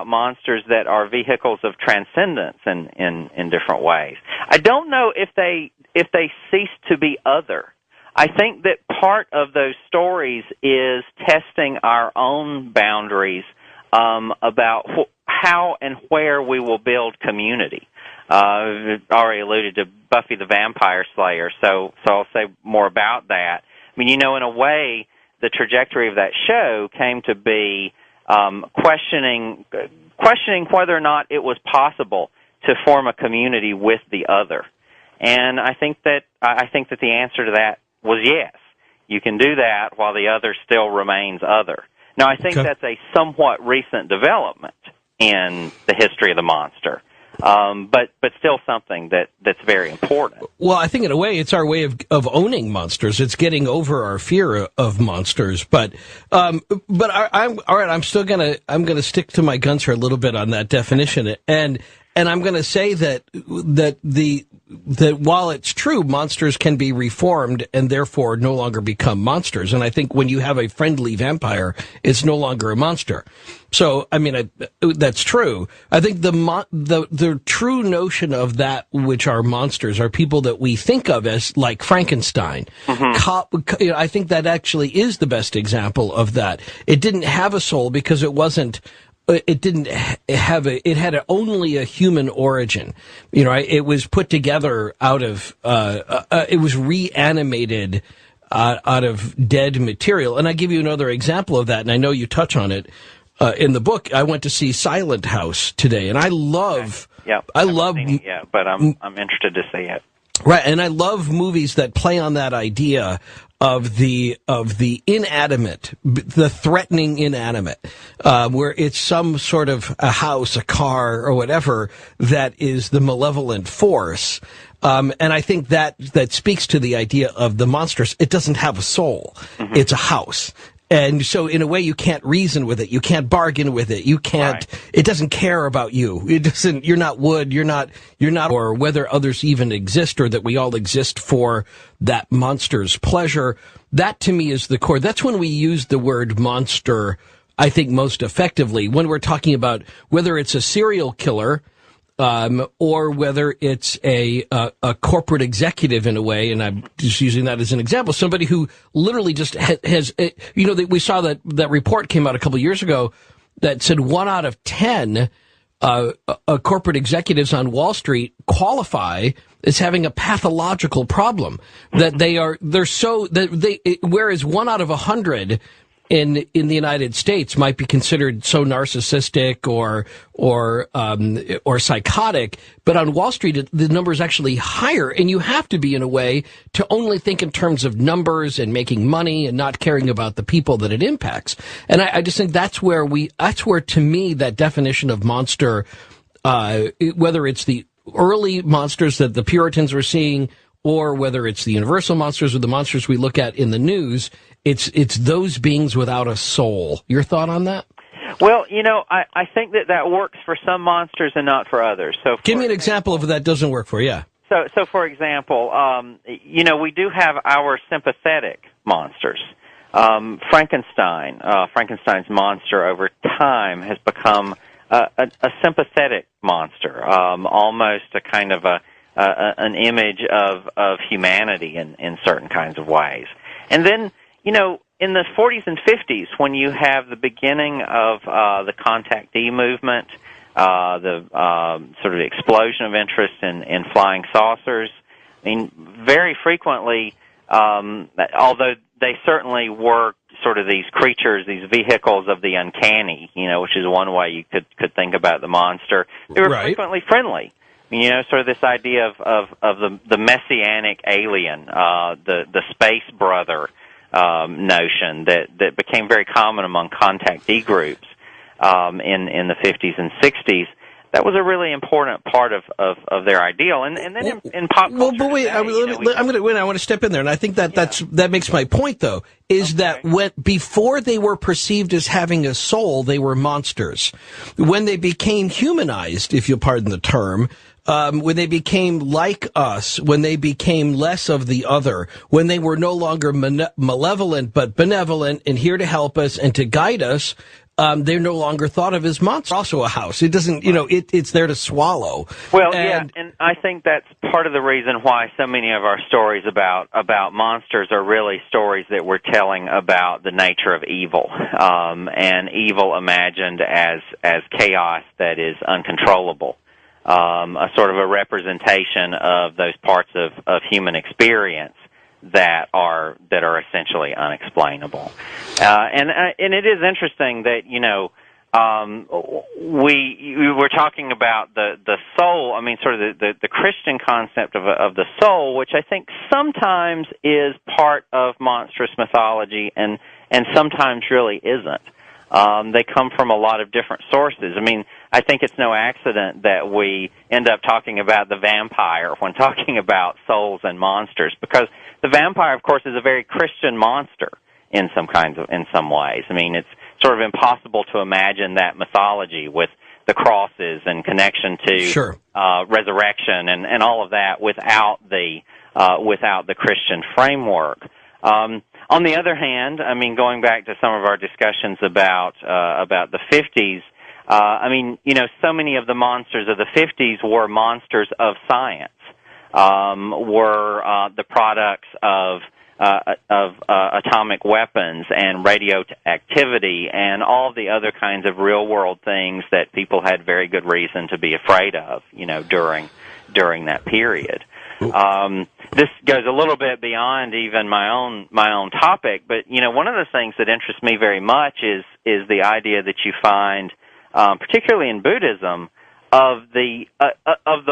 Speaker 2: monsters that are vehicles of transcendence in different ways. I don't know if they cease to be other. I think that part of those stories is testing our own boundaries about how and where we will build community. I've already alluded to Buffy the Vampire Slayer, so I'll say more about that. I mean, in a way, the trajectory of that show came to be questioning whether or not it was possible to form a community with the other. And I think that the answer to that was yes. You can do that while the other still remains other. Now, I think that's a somewhat recent development in the history of the monster, but still something that's very important.
Speaker 1: Well, I think in a way it's our way of owning monsters. It's getting over our fear of monsters. But I'm all right. I'm gonna stick to my guns here a little bit on that definition, and I'm going to say that while it's true, monsters can be reformed and therefore no longer become monsters. And I think when you have a friendly vampire, it's no longer a monster. So, I mean, that's true. I think the true notion of that which are monsters are people that we think of as like Frankenstein. Mm-hmm. I think that actually is the best example of that. It didn't have a soul because it had only a human origin. It was put together out of, it was reanimated out of dead material. And I give you another example of that, and I know you touch on it in the book. I went to see Silent House today, and I love,
Speaker 2: I haven't seen it yet, but I'm interested to see it.
Speaker 1: Right, and I love movies that play on that idea of the inanimate, the threatening inanimate, where it's some sort of a house, a car, or whatever that is the malevolent force. And I think that speaks to the idea of the monstrous. It doesn't have a soul. Mm-hmm. It's a house. And so in a way you can't reason with it. You can't bargain with it. You can't, it doesn't care about you. It doesn't, you're not wood, you're not, or whether others even exist or that we all exist for that monster's pleasure. That to me is the core. That's when we use the word monster, I think, most effectively, when we're talking about whether it's a serial killer, or whether it's a corporate executive in a way, and I'm just using that as an example, somebody who literally just has we saw that report came out a couple of years ago that said 1 out of 10 corporate executives on Wall Street qualify as having a pathological problem, that whereas 1 out of 100 in the United States might be considered so narcissistic or psychotic, but on Wall Street the number is actually higher, and you have to be in a way to only think in terms of numbers and making money and not caring about the people that it impacts. And I just think that's where to me that definition of monster, whether it's the early monsters that the Puritans were seeing, or whether it's the universal monsters or the monsters we look at in the news, it's those beings without a soul. Your thought on that?
Speaker 2: Well, I think that works for some monsters and not for others. So,
Speaker 1: give me an example of that doesn't work for you. Yeah.
Speaker 2: So for example, we do have our sympathetic monsters. Frankenstein's monster over time has become a sympathetic monster, almost a kind of an image of humanity in certain kinds of ways. And then, in the 40s and 50s, when you have the beginning of the contactee movement, the sort of explosion of interest in flying saucers, I mean, very frequently, although they certainly were sort of these creatures, these vehicles of the uncanny, which is one way you could think about the monster, they were frequently friendly. Sort of this idea of the messianic alien, the space brother notion that became very common among contactee groups in the 50s and 60s. That was a really important part of their ideal, and then in pop culture. Well, but wait,
Speaker 1: I want to step in there, and I think that makes my point, though, is that before they were perceived as having a soul, they were monsters. When they became humanized, if you'll pardon the term, when they became like us, when they became less of the other, when they were no longer malevolent but benevolent and here to help us and to guide us, they're no longer thought of as monsters. Also a house. It doesn't, it's there to swallow.
Speaker 2: Well, and I think that's part of the reason why so many of our stories about monsters are really stories that we're telling about the nature of evil, and evil imagined as chaos that is uncontrollable. A sort of a representation of those parts of human experience that are essentially unexplainable. And it is interesting that we were talking about the soul. I mean, sort of the Christian concept of the soul, which I think sometimes is part of monstrous mythology and sometimes really isn't. They come from a lot of different sources. I mean, I think it's no accident that we end up talking about the vampire when talking about souls and monsters, because the vampire, of course, is a very Christian monster in some ways. I mean, it's sort of impossible to imagine that mythology with the crosses and connection to resurrection and all of that without the Christian framework. On the other hand, I mean, going back to some of our discussions about the 50s, I mean, so many of the monsters of the 50s were monsters of science, were the products of atomic weapons and radioactivity and all the other kinds of real-world things that people had very good reason to be afraid of, during that period. This goes a little bit beyond even my own topic, but one of the things that interests me very much is the idea that you find, particularly in Buddhism, of the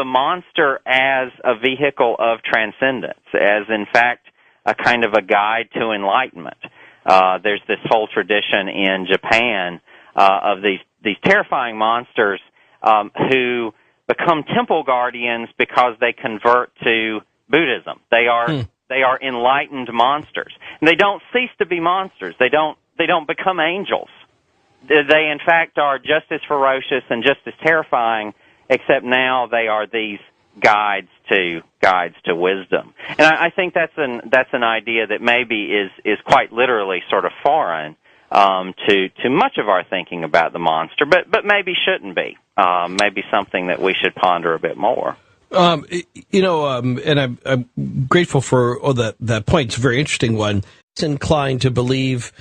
Speaker 2: monster as a vehicle of transcendence, as in fact a kind of a guide to enlightenment. There's this whole tradition in Japan of these terrifying monsters who become temple guardians because they convert to Buddhism. They are enlightened monsters, and they don't cease to be monsters. They don't become angels. They, in fact, are just as ferocious and just as terrifying, except now they are these guides to wisdom. And I think that's an idea that maybe is quite literally sort of foreign to much of our thinking about the monster, but maybe shouldn't be. Maybe something that we should ponder a bit more.
Speaker 1: And I'm grateful for that point. It's a very interesting one. It's inclined to believe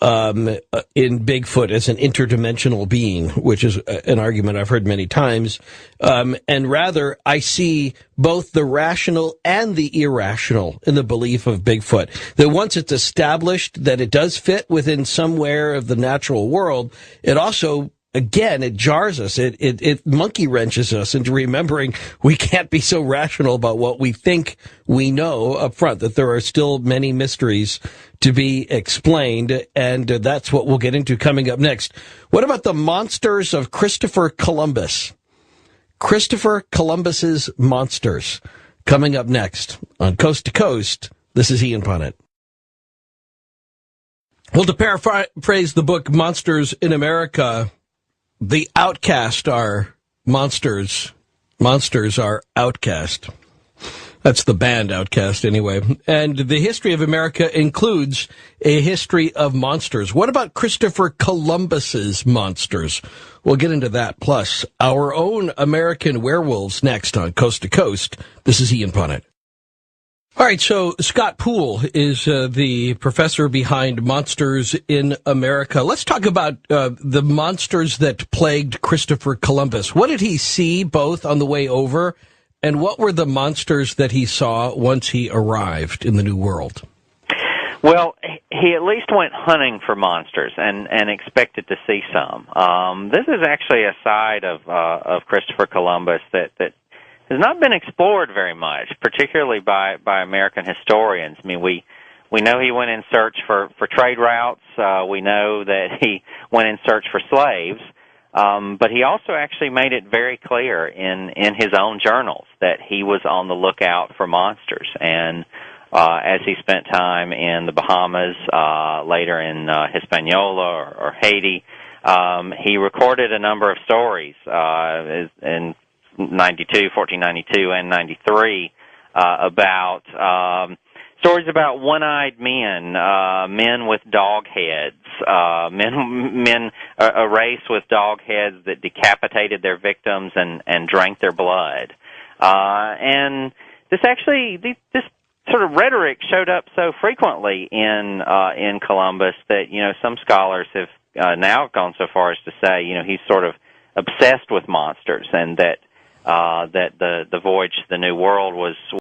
Speaker 1: in Bigfoot as an interdimensional being, which is an argument I've heard many times. And rather, I see both the rational and the irrational in the belief of Bigfoot. That once it's established that it does fit within somewhere of the natural world, it also, again, it jars us. It monkey wrenches us into remembering we can't be so rational about what we think we know up front, that there are still many mysteries to be explained. And that's what we'll get into coming up next. What about the monsters of Christopher Columbus? Christopher Columbus's monsters coming up next on Coast to Coast. This is Ian Punnett. Well, to paraphrase the book Monsters in America, the outcast are monsters. Monsters are outcast. That's the band Outcast, anyway. And the history of America includes a history of monsters. What about Christopher Columbus's monsters? We'll get into that. Plus, our own American werewolves next on Coast to Coast. This is Ian Punnett. All right, so Scott Poole is the professor behind Monsters in America. Let's talk about the monsters that plagued Christopher Columbus. What did he see both on the way over, and what were the monsters that he saw once he arrived in the New World?
Speaker 2: Well, he at least went hunting for monsters and expected to see some. This is actually a side of Christopher Columbus that has not been explored very much, particularly by American historians. I mean, we know he went in search for trade routes. We know that he went in search for slaves. But he also actually made it very clear in his own journals that he was on the lookout for monsters. And as he spent time in the Bahamas, later in Hispaniola or Haiti, he recorded a number of stories in 1492 and 93 about stories about one-eyed men, men with dog heads, a race with dog heads that decapitated their victims and drank their blood. And this sort of rhetoric showed up so frequently in Columbus that, some scholars have now gone so far as to say, he's sort of obsessed with monsters, and that the voyage to the New World was